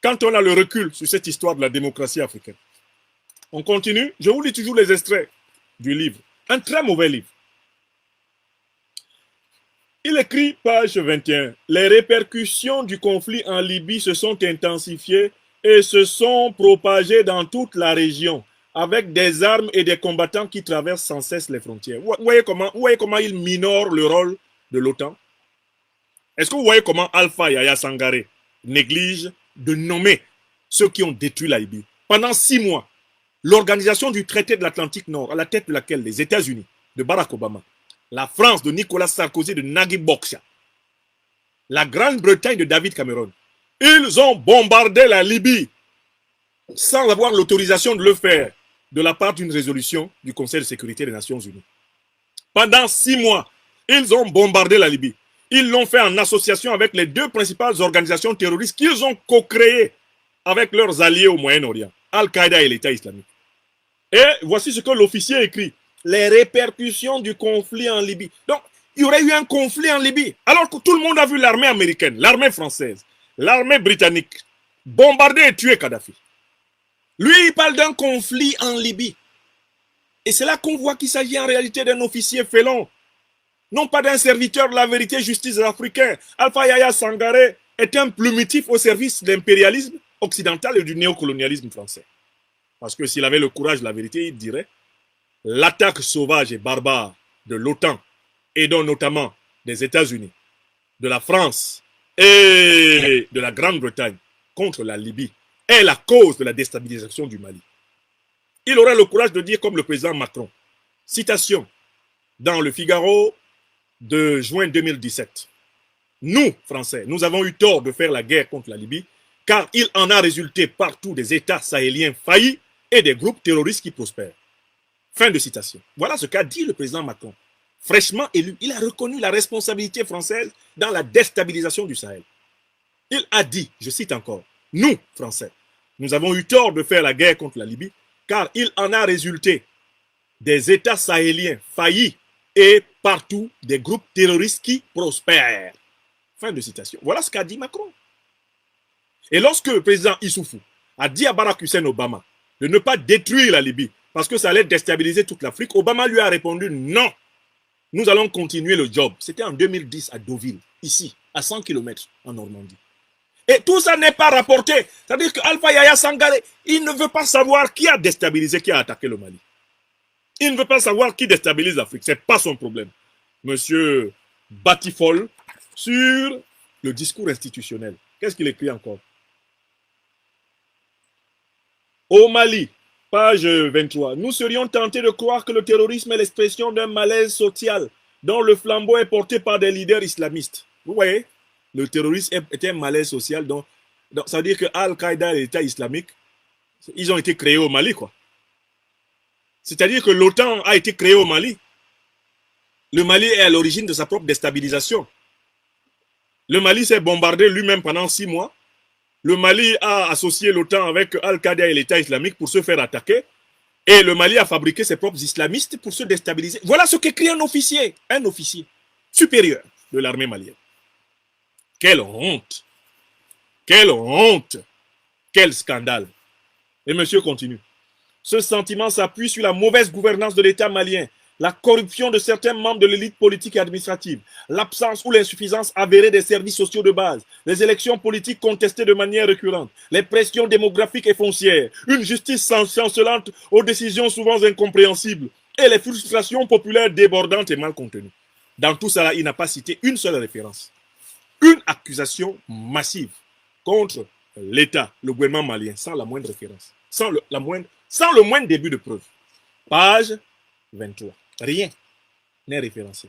Quand on a le recul sur cette histoire de la démocratie africaine. On continue, je vous lis toujours les extraits du livre. Un très mauvais livre. Il écrit, page 21, « Les répercussions du conflit en Libye se sont intensifiées et se sont propagées dans toute la région, avec des armes et des combattants qui traversent sans cesse les frontières. » Vous voyez comment il minore le rôle de l'OTAN? Est-ce que vous voyez comment Alpha Yaya Sangaré néglige de nommer ceux qui ont détruit la Libye? Pendant 6 mois, l'organisation du traité de l'Atlantique Nord, à la tête de laquelle les États-Unis de Barack Obama, la France de Nicolas Sarkozy de Nagui Boksha, la Grande-Bretagne de David Cameron, ils ont bombardé la Libye sans avoir l'autorisation de le faire de la part d'une résolution du Conseil de sécurité des Nations Unies. Pendant 6 mois, ils ont bombardé la Libye. Ils l'ont fait en association avec les 2 principales organisations terroristes qu'ils ont co-créées avec leurs alliés au Moyen-Orient, Al-Qaïda et l'État islamique. Et voici ce que l'officier écrit. Les répercussions du conflit en Libye. Donc, il y aurait eu un conflit en Libye. Alors que tout le monde a vu l'armée américaine, l'armée française, l'armée britannique bombarder et tuer Kadhafi. Lui, il parle d'un conflit en Libye. Et c'est là qu'on voit qu'il s'agit en réalité d'un officier félon. Non pas d'un serviteur de la vérité justice africain. Alpha Yaya Sangaré est un plumitif au service de l'impérialisme occidental et du néocolonialisme français. Parce que s'il avait le courage de la vérité, il dirait l'attaque sauvage et barbare de l'OTAN, et donc notamment des États-Unis, de la France et de la Grande-Bretagne contre la Libye est la cause de la déstabilisation du Mali. Il aurait le courage de dire comme le président Macron, citation, dans le Figaro de juin 2017. Nous, Français, nous avons eu tort de faire la guerre contre la Libye, car il en a résulté partout des États sahéliens faillis et des groupes terroristes qui prospèrent. Fin de citation. Voilà ce qu'a dit le président Macron. Fraîchement élu, il a reconnu la responsabilité française dans la déstabilisation du Sahel. Il a dit, je cite encore, « Nous, Français, nous avons eu tort de faire la guerre contre la Libye, car il en a résulté des États sahéliens faillis et partout des groupes terroristes qui prospèrent. » Fin de citation. Voilà ce qu'a dit Macron. Et lorsque le président Issoufou a dit à Barack Hussein Obama de ne pas détruire la Libye parce que ça allait déstabiliser toute l'Afrique, Obama lui a répondu non, nous allons continuer le job. C'était en 2010 à Deauville, ici, à 100 km en Normandie. Et tout ça n'est pas rapporté. C'est-à-dire qu'Alpha Yaya Sangaré, il ne veut pas savoir qui a déstabilisé, qui a attaqué le Mali. Il ne veut pas savoir qui déstabilise l'Afrique. Ce n'est pas son problème. Monsieur Batifol, sur le discours institutionnel. Qu'est-ce qu'il écrit encore? Au Mali, page 23, nous serions tentés de croire que le terrorisme est l'expression d'un malaise social dont le flambeau est porté par des leaders islamistes. Vous voyez, le terrorisme est un malaise social dont ça veut dire que Al-Qaïda et l'État islamique, ils ont été créés au Mali, quoi. C'est-à-dire que l'OTAN a été créé au Mali. Le Mali est à l'origine de sa propre déstabilisation. Le Mali s'est bombardé lui-même pendant 6 mois. Le Mali a associé l'OTAN avec Al-Qaïda et l'État islamique pour se faire attaquer. Et le Mali a fabriqué ses propres islamistes pour se déstabiliser. Voilà ce qu'écrit un officier supérieur de l'armée malienne. Quelle honte! Quelle honte! Quel scandale! Et monsieur continue. Ce sentiment s'appuie sur la mauvaise gouvernance de l'État malien, la corruption de certains membres de l'élite politique et administrative, l'absence ou l'insuffisance avérée des services sociaux de base, les élections politiques contestées de manière récurrente, les pressions démographiques et foncières, une justice chancelante aux décisions souvent incompréhensibles et les frustrations populaires débordantes et mal contenues. Dans tout cela, il n'a pas cité une seule référence. Une accusation massive contre l'État, le gouvernement malien, sans la moindre référence, sans le moindre début de preuve. Page 23. Rien n'est référencé.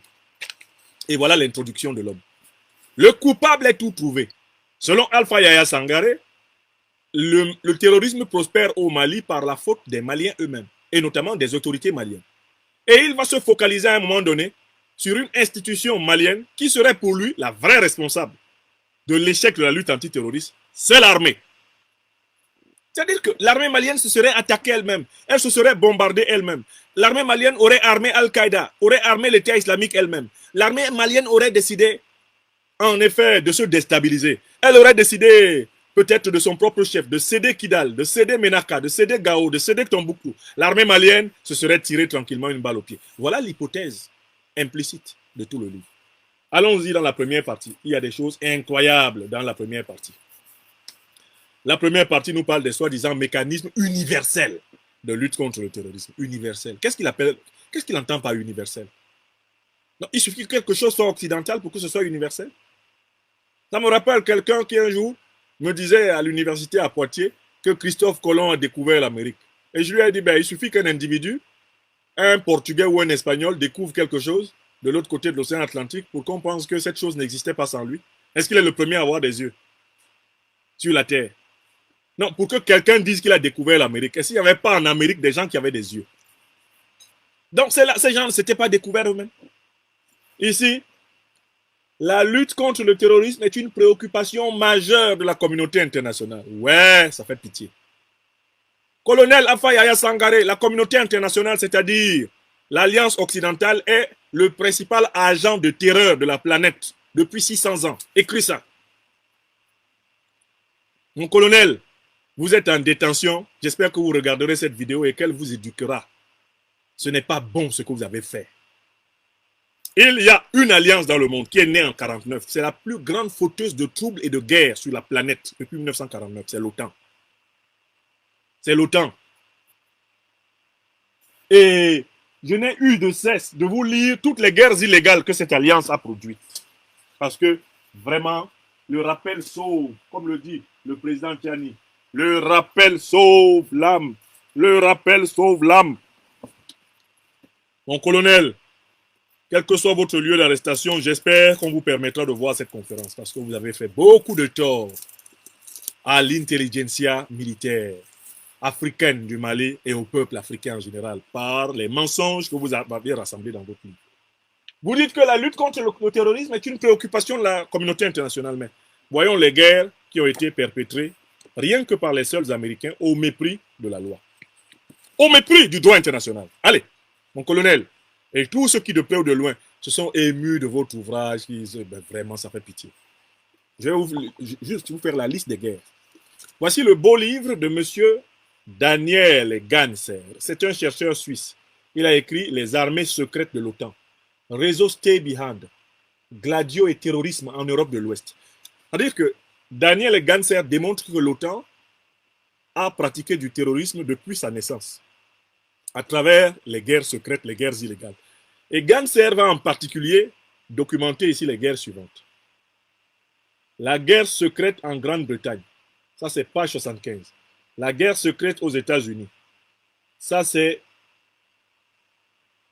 Et voilà l'introduction de l'homme. Le coupable est tout trouvé. Selon Alpha Yaya Sangaré, le terrorisme prospère au Mali par la faute des Maliens eux-mêmes, et notamment des autorités maliennes. Et il va se focaliser à un moment donné sur une institution malienne qui serait pour lui la vraie responsable de l'échec de la lutte antiterroriste, c'est l'armée. C'est-à-dire que l'armée malienne se serait attaquée elle-même, elle se serait bombardée elle-même. L'armée malienne aurait armé Al-Qaïda, aurait armé l'État islamique elle-même. L'armée malienne aurait décidé, en effet, de se déstabiliser. Elle aurait décidé, peut-être de son propre chef, de céder Kidal, de céder Menaka, de céder Gao, de céder Tombouctou. L'armée malienne se serait tirée tranquillement une balle au pied. Voilà l'hypothèse implicite de tout le livre. Allons-y dans la première partie. Il y a des choses incroyables dans la première partie. La première partie nous parle des soi-disant mécanismes universels de lutte contre le terrorisme. Universel. Qu'est-ce qu'il entend par universel? Non, il suffit que quelque chose soit occidental pour que ce soit universel. Ça me rappelle quelqu'un qui un jour me disait à l'université à Poitiers que Christophe Colomb a découvert l'Amérique. Et je lui ai dit, il suffit qu'un individu, un Portugais ou un Espagnol découvre quelque chose de l'autre côté de l'océan Atlantique pour qu'on pense que cette chose n'existait pas sans lui. Est-ce qu'il est le premier à avoir des yeux sur la Terre? Non, pour que quelqu'un dise qu'il a découvert l'Amérique, est-ce qu'il n'y avait pas en Amérique des gens qui avaient des yeux? Donc ces gens ne s'étaient pas découverts eux-mêmes. Ici, la lutte contre le terrorisme est une préoccupation majeure de la communauté internationale. Ouais, ça fait pitié. Colonel Alpha Yaya Sangaré, la communauté internationale, c'est-à-dire l'Alliance occidentale, est le principal agent de terreur de la planète depuis 600 ans. Écris ça. Mon colonel, vous êtes en détention. J'espère que vous regarderez cette vidéo et qu'elle vous éduquera. Ce n'est pas bon ce que vous avez fait. Il y a une alliance dans le monde qui est née en 1949. C'est la plus grande fauteuse de troubles et de guerres sur la planète depuis 1949. C'est l'OTAN. C'est l'OTAN. Et je n'ai eu de cesse de vous lire toutes les guerres illégales que cette alliance a produites. Parce que vraiment, le rappel sauve, comme le dit le président Tiani. Le rappel sauve l'âme. Le rappel sauve l'âme. Mon colonel, quel que soit votre lieu d'arrestation, j'espère qu'on vous permettra de voir cette conférence parce que vous avez fait beaucoup de tort à l'intelligentsia militaire africaine du Mali et au peuple africain en général par les mensonges que vous avez rassemblés dans votre livre. Vous dites que la lutte contre le terrorisme est une préoccupation de la communauté internationale, mais voyons les guerres qui ont été perpétrées rien que par les seuls Américains au mépris de la loi. Au mépris du droit international. Allez, mon colonel, et tous ceux qui de près ou de loin se sont émus de votre ouvrage, vraiment ça fait pitié. Je vais juste vous faire la liste des guerres. Voici le beau livre de monsieur Daniel Ganser. C'est un chercheur suisse. Il a écrit Les armées secrètes de l'OTAN. Réseau Stay Behind. Gladio et terrorisme en Europe de l'Ouest. C'est-à-dire que Daniel Ganser démontre que l'OTAN a pratiqué du terrorisme depuis sa naissance, à travers les guerres secrètes, les guerres illégales. Et Ganser va en particulier documenter ici les guerres suivantes. La guerre secrète en Grande-Bretagne. Ça, c'est page 75. La guerre secrète aux États-Unis. Ça, c'est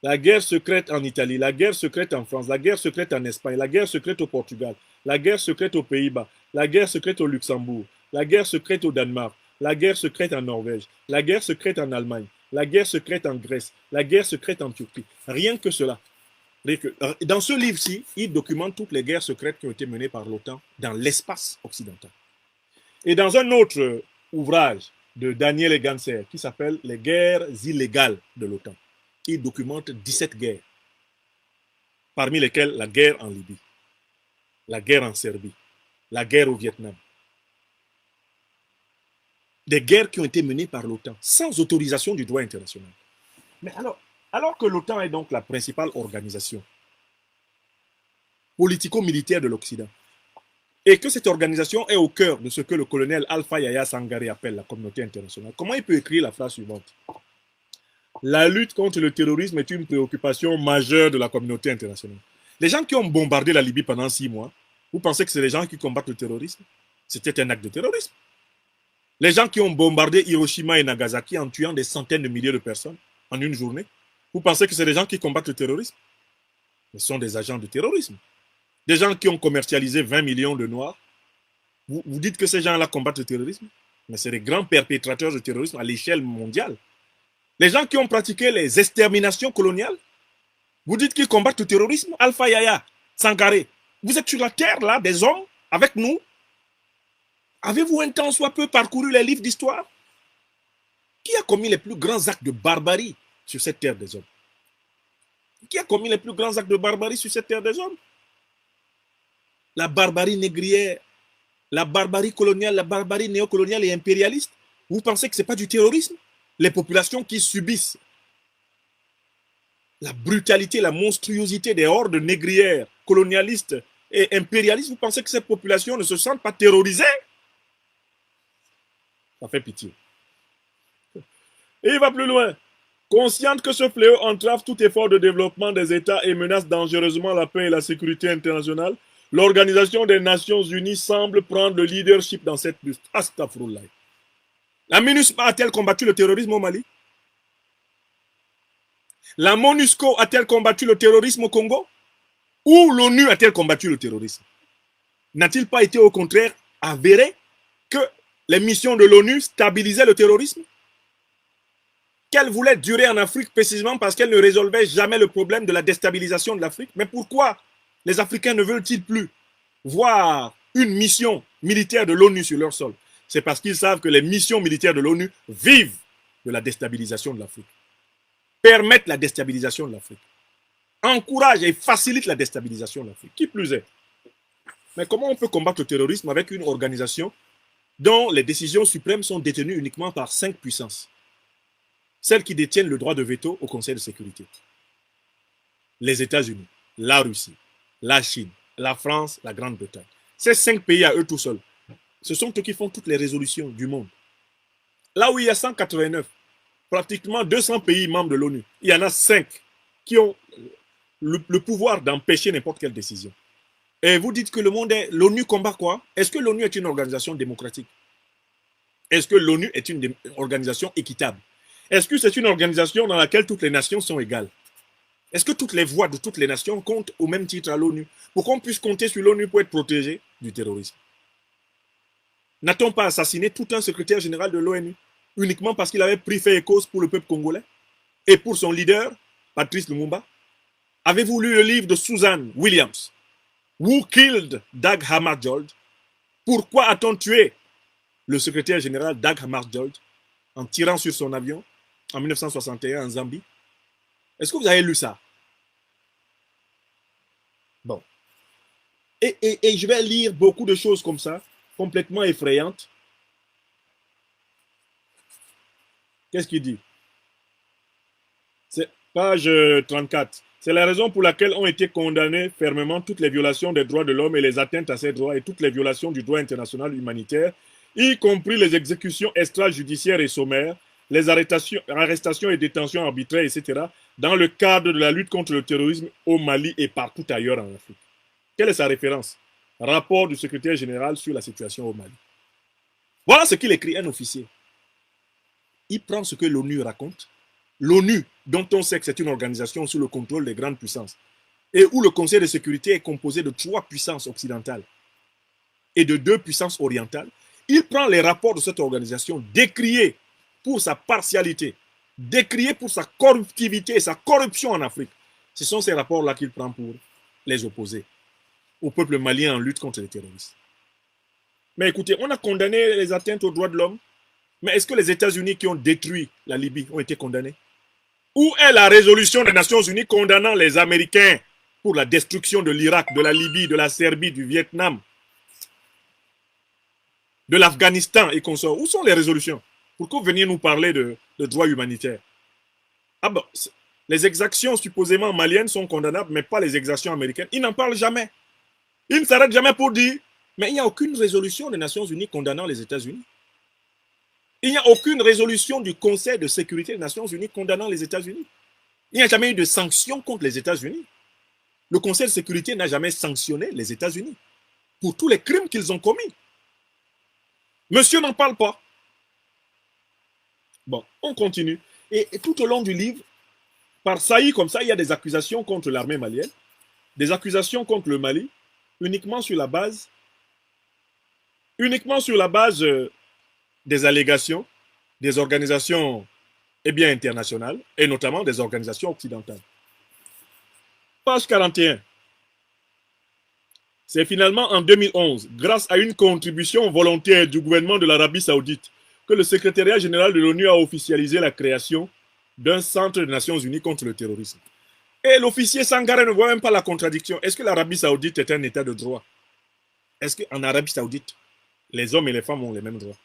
la guerre secrète en Italie, la guerre secrète en France, la guerre secrète en Espagne, la guerre secrète au Portugal, la guerre secrète aux Pays-Bas, la guerre secrète au Luxembourg, la guerre secrète au Danemark, la guerre secrète en Norvège, la guerre secrète en Allemagne, la guerre secrète en Grèce, la guerre secrète en Turquie. Rien que cela. Dans ce livre-ci, il documente toutes les guerres secrètes qui ont été menées par l'OTAN dans l'espace occidental. Et dans un autre ouvrage de Daniel Ganser qui s'appelle Les guerres illégales de l'OTAN, il documente 17 guerres, parmi lesquelles la guerre en Libye, la guerre en Serbie, la guerre au Vietnam. Des guerres qui ont été menées par l'OTAN sans autorisation du droit international. Mais alors, Alors que l'OTAN est donc la principale organisation politico-militaire de l'Occident, et que cette organisation est au cœur de ce que le colonel Alpha Yaya Sangare appelle la communauté internationale, comment il peut écrire la phrase suivante? La lutte contre le terrorisme est une préoccupation majeure de la communauté internationale. Les gens qui ont bombardé la Libye pendant 6 mois, vous pensez que c'est les gens qui combattent le terrorisme? C'était un acte de terrorisme. Les gens qui ont bombardé Hiroshima et Nagasaki en tuant des centaines de milliers de personnes en une journée, vous pensez que c'est les gens qui combattent le terrorisme? Ce sont des agents de terrorisme. Des gens qui ont commercialisé 20 millions de Noirs. Vous dites que ces gens-là combattent le terrorisme? Mais c'est des grands perpétrateurs de terrorisme à l'échelle mondiale. Les gens qui ont pratiqué les exterminations coloniales, vous dites qu'ils combattent le terrorisme? Alpha Yaya, Sangaré, vous êtes sur la terre, là, des hommes, avec nous? Avez-vous un temps soit peu parcouru les livres d'histoire? Qui a commis les plus grands actes de barbarie sur cette terre des hommes? Qui a commis les plus grands actes de barbarie sur cette terre des hommes? La barbarie négrière, la barbarie coloniale, la barbarie néocoloniale et impérialiste. Vous pensez que ce n'est pas du terrorisme? Les populations qui subissent la brutalité, la monstruosité des hordes négrières, colonialistes et impérialistes, vous pensez que ces populations ne se sentent pas terrorisées? Ça fait pitié. Et il va plus loin. Consciente que ce fléau entrave tout effort de développement des États et menace dangereusement la paix et la sécurité internationale, l'Organisation des Nations Unies semble prendre le leadership dans cette lutte. Astaghfirullah. La MINUSMA a-t-elle combattu le terrorisme au Mali? La MONUSCO a-t-elle combattu le terrorisme au Congo? Ou l'ONU a-t-elle combattu le terrorisme? N'a-t-il pas été au contraire avéré que les missions de l'ONU stabilisaient le terrorisme? Qu'elle voulait durer en Afrique précisément parce qu'elle ne résolvait jamais le problème de la déstabilisation de l'Afrique. Mais pourquoi les Africains ne veulent-ils plus voir une mission militaire de l'ONU sur leur sol? C'est parce qu'ils savent que les missions militaires de l'ONU vivent de la déstabilisation de l'Afrique, permettent la déstabilisation de l'Afrique, encouragent et facilitent la déstabilisation de l'Afrique. Qui plus est. Mais comment on peut combattre le terrorisme avec une organisation dont les décisions suprêmes sont détenues uniquement par 5 puissances? Celles qui détiennent le droit de veto au Conseil de sécurité. Les États-Unis, la Russie, la Chine, la France, la Grande-Bretagne. Ces 5 pays à eux tout seuls, ce sont eux qui font toutes les résolutions du monde. Là où il y a 189, pratiquement 200 pays membres de l'ONU, il y en a 5 qui ont le pouvoir d'empêcher n'importe quelle décision. Et vous dites que l'ONU combat quoi? Est-ce que l'ONU est une organisation démocratique? Est-ce que l'ONU est une organisation équitable? Est-ce que c'est une organisation dans laquelle toutes les nations sont égales? Est-ce que toutes les voix de toutes les nations comptent au même titre à l'ONU pour qu'on puisse compter sur l'ONU pour être protégé du terrorisme? N'a-t-on pas assassiné tout un secrétaire général de l'ONU uniquement parce qu'il avait pris fait et cause pour le peuple congolais et pour son leader, Patrice Lumumba? Avez-vous lu le livre de Susan Williams, Who Killed Dag Hammarskjöld? Pourquoi a-t-on tué le secrétaire général Dag Hammarskjöld en tirant sur son avion en 1961 en Zambie? Est-ce que vous avez lu ça? Bon. Et je vais lire beaucoup de choses comme ça, complètement effrayantes. Qu'est-ce qu'il dit? C'est page 34. C'est la raison pour laquelle ont été condamnées fermement toutes les violations des droits de l'homme et les atteintes à ces droits et toutes les violations du droit international humanitaire, y compris les exécutions extrajudiciaires et sommaires, les arrestations et détentions arbitraires, etc., dans le cadre de la lutte contre le terrorisme au Mali et partout ailleurs en Afrique. Quelle est sa référence? Rapport du secrétaire général sur la situation au Mali. Voilà ce qu'il écrit, un officier. Il prend ce que l'ONU raconte. L'ONU, dont on sait que c'est une organisation sous le contrôle des grandes puissances, et où le Conseil de sécurité est composé de 3 puissances occidentales et de 2 puissances orientales, il prend les rapports de cette organisation décriés pour sa partialité, décriés pour sa corruptivité et sa corruption en Afrique. Ce sont ces rapports-là qu'il prend pour les opposer au peuple malien en lutte contre les terroristes. Mais écoutez, on a condamné les atteintes aux droits de l'homme, mais est-ce que les États-Unis qui ont détruit la Libye ont été condamnés? Où est la résolution des Nations Unies condamnant les Américains pour la destruction de l'Irak, de la Libye, de la Serbie, du Vietnam, de l'Afghanistan et consorts? Où sont les résolutions? Pourquoi venir nous parler de droits humanitaires? Ah bon, Les exactions supposément maliennes sont condamnables, mais pas les exactions américaines. Ils n'en parlent jamais. Ils ne s'arrêtent jamais pour dire, mais il n'y a aucune résolution des Nations Unies condamnant les États-Unis. Il n'y a aucune résolution du Conseil de sécurité des Nations Unies condamnant les États-Unis. Il n'y a jamais eu de sanctions contre les États-Unis. Le Conseil de sécurité n'a jamais sanctionné les États-Unis pour tous les crimes qu'ils ont commis. Monsieur n'en parle pas. Bon, on continue. Et tout au long du livre, par saillie comme ça, il y a des accusations contre l'armée malienne, des accusations contre le Mali, uniquement sur la base des allégations des organisations internationales, et notamment des organisations occidentales. Page 41. C'est finalement en 2011, grâce à une contribution volontaire du gouvernement de l'Arabie Saoudite, que le secrétariat général de l'ONU a officialisé la création d'un centre des Nations Unies contre le terrorisme. Et l'officier Sangaré ne voit même pas la contradiction. Est-ce que l'Arabie Saoudite est un état de droit? Est-ce qu'en Arabie Saoudite, les hommes et les femmes ont les mêmes droits?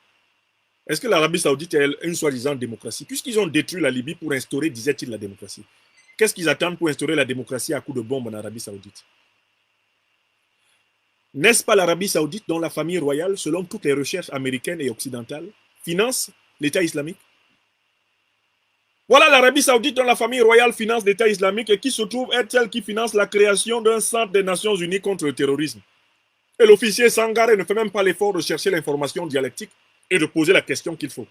Est-ce que l'Arabie Saoudite est une soi-disant démocratie? Puisqu'ils ont détruit la Libye pour instaurer, disait-il, la démocratie. Qu'est-ce qu'ils attendent pour instaurer la démocratie à coups de bombe en Arabie Saoudite? N'est-ce pas l'Arabie Saoudite dont la famille royale, selon toutes les recherches américaines et occidentales, finance l'État islamique? Voilà l'Arabie Saoudite dont la famille royale finance l'État islamique et qui se trouve être celle qui finance la création d'un centre des Nations Unies contre le terrorisme. Et l'officier Sangaré ne fait même pas l'effort de chercher l'information dialectique et de poser la question qu'il faut.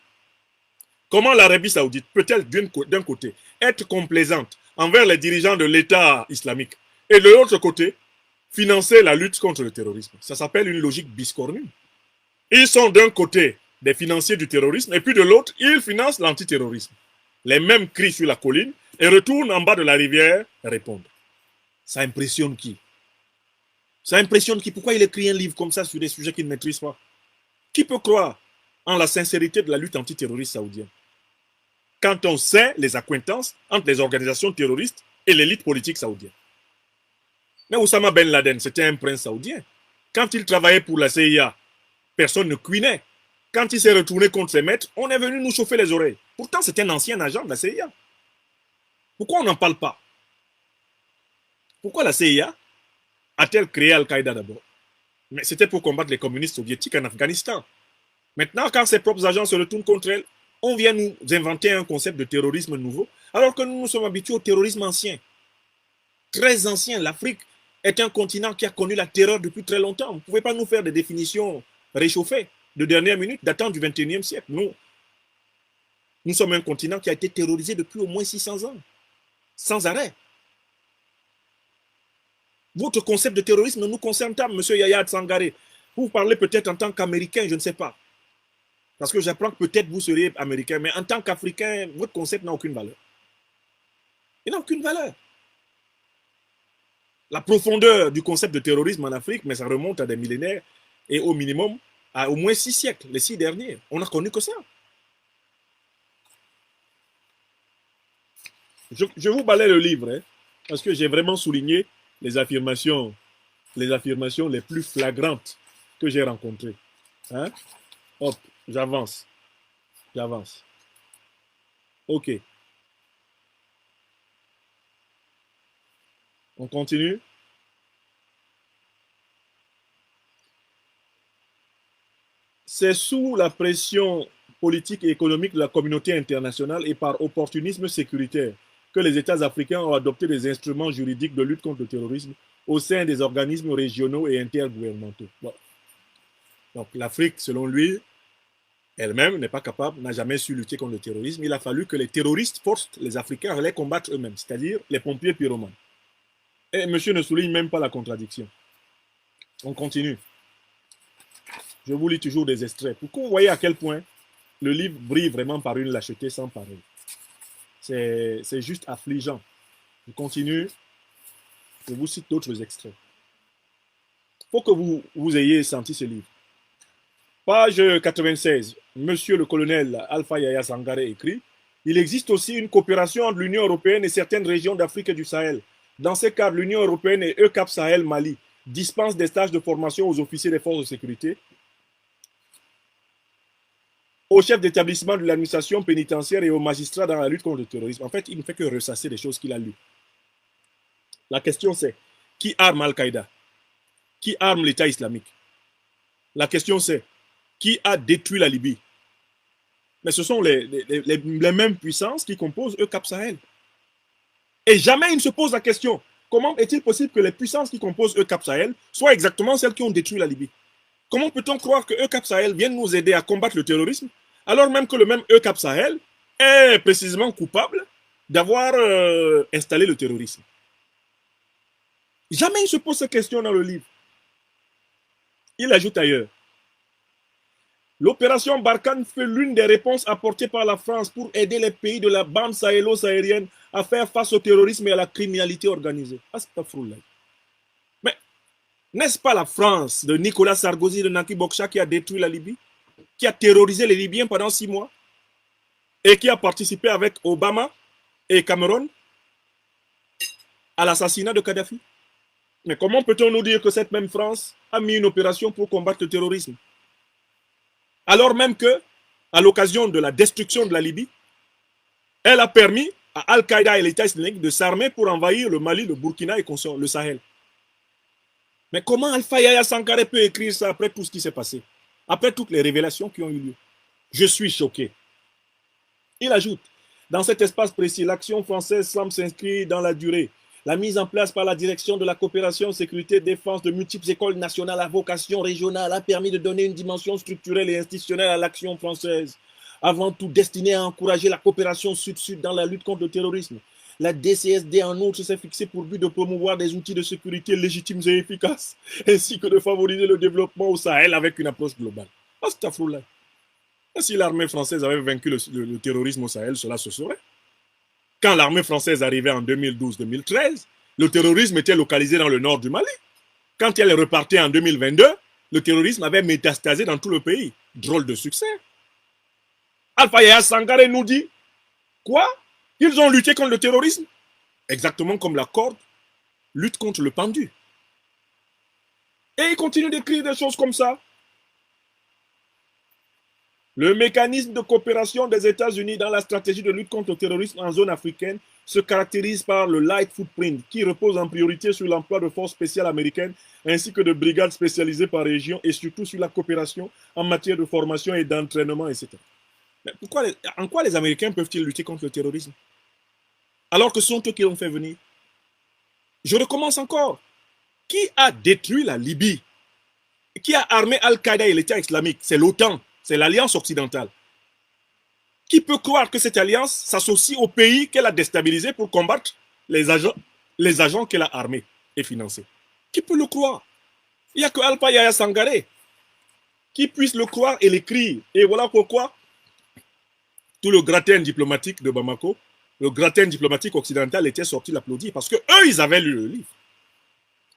Comment l'Arabie Saoudite peut-elle d'un côté être complaisante envers les dirigeants de l'État islamique et de l'autre côté financer la lutte contre le terrorisme? Ça s'appelle une logique biscornue. Ils sont d'un côté des financiers du terrorisme et puis de l'autre, ils financent l'antiterrorisme. Les mêmes crient sur la colline et retournent en bas de la rivière et répondent. Ça impressionne qui? Ça impressionne qui? Pourquoi il écrit un livre comme ça sur des sujets qu'il ne maîtrise pas? Qui peut croire en la sincérité de la lutte antiterroriste saoudienne quand on sait les accointances entre les organisations terroristes et l'élite politique saoudienne? Mais Oussama Ben Laden, c'était un prince saoudien. Quand il travaillait pour la CIA, personne ne cuinait. Quand il s'est retourné contre ses maîtres, on est venu nous chauffer les oreilles. Pourtant, c'était un ancien agent de la CIA. Pourquoi on n'en parle pas? Pourquoi la CIA a-t-elle créé Al-Qaïda d'abord? Mais c'était pour combattre les communistes soviétiques en Afghanistan. Maintenant, quand ses propres agents se retournent contre elle, on vient nous inventer un concept de terrorisme nouveau, alors que nous nous sommes habitués au terrorisme ancien. Très ancien. L'Afrique est un continent qui a connu la terreur depuis très longtemps. Vous ne pouvez pas nous faire des définitions réchauffées de dernière minute datant du XXIe siècle. Nous sommes un continent qui a été terrorisé depuis au moins 600 ans, sans arrêt. Votre concept de terrorisme ne nous concerne pas, M. Yahya Sangaré. Vous parlez peut-être en tant qu'Américain, je ne sais pas. Parce que j'apprends que peut-être vous seriez Américain, mais en tant qu'Africain, votre concept n'a aucune valeur. Il n'a aucune valeur. La profondeur du concept de terrorisme en Afrique, mais ça remonte à des millénaires et au minimum à au moins 6 siècles, les 6 derniers. On n'a connu que ça. Je vous balais le livre, hein, parce que j'ai vraiment souligné les affirmations les plus flagrantes que j'ai rencontrées. Hein? Hop, j'avance. Ok. On continue. C'est sous la pression politique et économique de la communauté internationale et par opportunisme sécuritaire que les États africains ont adopté des instruments juridiques de lutte contre le terrorisme au sein des organismes régionaux et intergouvernementaux. Bon. Donc l'Afrique, selon lui, elle-même n'est pas capable, n'a jamais su lutter contre le terrorisme. Il a fallu que les terroristes forcent les Africains à les combattre eux-mêmes, c'est-à-dire les pompiers pyromanes. Et monsieur ne souligne même pas la contradiction. On continue. Je vous lis toujours des extraits. Pour que vous voyez à quel point le livre brille vraiment par une lâcheté sans pareil. C'est juste affligeant. Je continue. Je vous cite d'autres extraits. Il faut que vous ayez senti ce livre. Page 96. Monsieur le colonel Alpha Yahya Sangaré écrit: il existe aussi une coopération entre l'Union européenne et certaines régions d'Afrique et du Sahel. Dans ce cadre, l'Union européenne et EUCAP Sahel Mali dispensent des stages de formation aux officiers des forces de sécurité au chef d'établissement de l'administration pénitentiaire et aux magistrats dans la lutte contre le terrorisme. En fait, il ne fait que ressasser des choses qu'il a lues. La question c'est, qui arme Al-Qaïda? Qui arme l'État islamique? La question c'est, qui a détruit la Libye? Mais ce sont les mêmes puissances qui composent EUCAP Sahel. Et jamais il ne se pose la question, comment est-il possible que les puissances qui composent EUCAP Sahel soient exactement celles qui ont détruit la Libye? Comment peut-on croire que EUCAP Sahel vienne nous aider à combattre le terrorisme, alors même que le même EUCAP Sahel est précisément coupable d'avoir installé le terrorisme? Jamais il se pose cette question dans le livre. Il ajoute ailleurs. L'opération Barkhane fait l'une des réponses apportées par la France pour aider les pays de la bande sahélo-saharienne à faire face au terrorisme et à la criminalité organisée. Mais n'est-ce pas la France de Nicolas Sarkozy, de Naki Boksha qui a détruit la Libye, qui a terrorisé les Libyens pendant 6 mois et qui a participé avec Obama et Cameron à l'assassinat de Kadhafi? Mais comment peut-on nous dire que cette même France a mis une opération pour combattre le terrorisme, alors même que, à l'occasion de la destruction de la Libye, elle a permis à Al-Qaïda et l'État islamique de s'armer pour envahir le Mali, le Burkina et le Sahel? Mais comment Alpha Yahya Sankaré peut écrire ça après tout ce qui s'est passé, après toutes les révélations qui ont eu lieu? Je suis choqué. Il ajoute, dans cet espace précis, l'action française semble s'inscrire dans la durée. La mise en place par la direction de la coopération, sécurité et défense de multiples écoles nationales à vocation régionale a permis de donner une dimension structurelle et institutionnelle à l'action française, avant tout destinée à encourager la coopération sud-sud dans la lutte contre le terrorisme. La DCSD, en outre, s'est fixée pour but de promouvoir des outils de sécurité légitimes et efficaces, ainsi que de favoriser le développement au Sahel avec une approche globale. Astaghfirullah. Si l'armée française avait vaincu le terrorisme au Sahel, cela se saurait. Quand l'armée française arrivait en 2012-2013, le terrorisme était localisé dans le nord du Mali. Quand elle repartait en 2022, le terrorisme avait métastasé dans tout le pays. Drôle de succès. Alpha Yahya Sankaré nous dit, quoi? Ils ont lutté contre le terrorisme? Exactement comme la corde lutte contre le pendu. Et il continue d'écrire des choses comme ça. Le mécanisme de coopération des États-Unis dans la stratégie de lutte contre le terrorisme en zone africaine se caractérise par le light footprint, qui repose en priorité sur l'emploi de forces spéciales américaines ainsi que de brigades spécialisées par région et surtout sur la coopération en matière de formation et d'entraînement, etc. Mais en quoi les Américains peuvent-ils lutter contre le terrorisme alors que ce sont eux qui l'ont fait venir? Je recommence encore. Qui a détruit la Libye? Qui a armé Al-Qaïda et l'État islamique? C'est l'OTAN. C'est l'Alliance occidentale. Qui peut croire que cette alliance s'associe au pays qu'elle a déstabilisé pour combattre les agents qu'elle a armés et financés? Qui peut le croire? Il n'y a que Alpha Yahya Sankaré qui puisse le croire et l'écrire. Et voilà pourquoi tout le gratin diplomatique de Bamako, le gratin diplomatique occidental était sorti l'applaudir parce qu'eux, ils avaient lu le livre.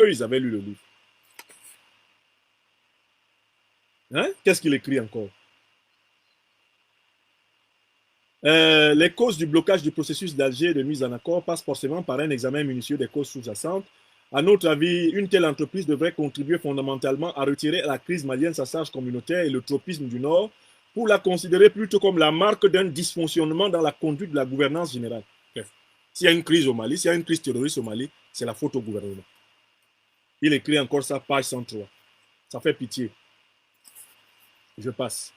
Eux, ils avaient lu le livre. Hein? Qu'est-ce qu'il écrit encore? Les causes du blocage du processus d'Alger de mise en accord passent forcément par un examen minutieux des causes sous-jacentes. À notre avis, une telle entreprise devrait contribuer fondamentalement à retirer à la crise malienne sa charge communautaire et le tropisme du Nord pour la considérer plutôt comme la marque d'un dysfonctionnement dans la conduite de la gouvernance générale. Bref, s'il y a une crise au Mali, s'il y a une crise terroriste au Mali, c'est la faute au gouvernement. Il écrit encore ça, page 103. Ça fait pitié. Je passe.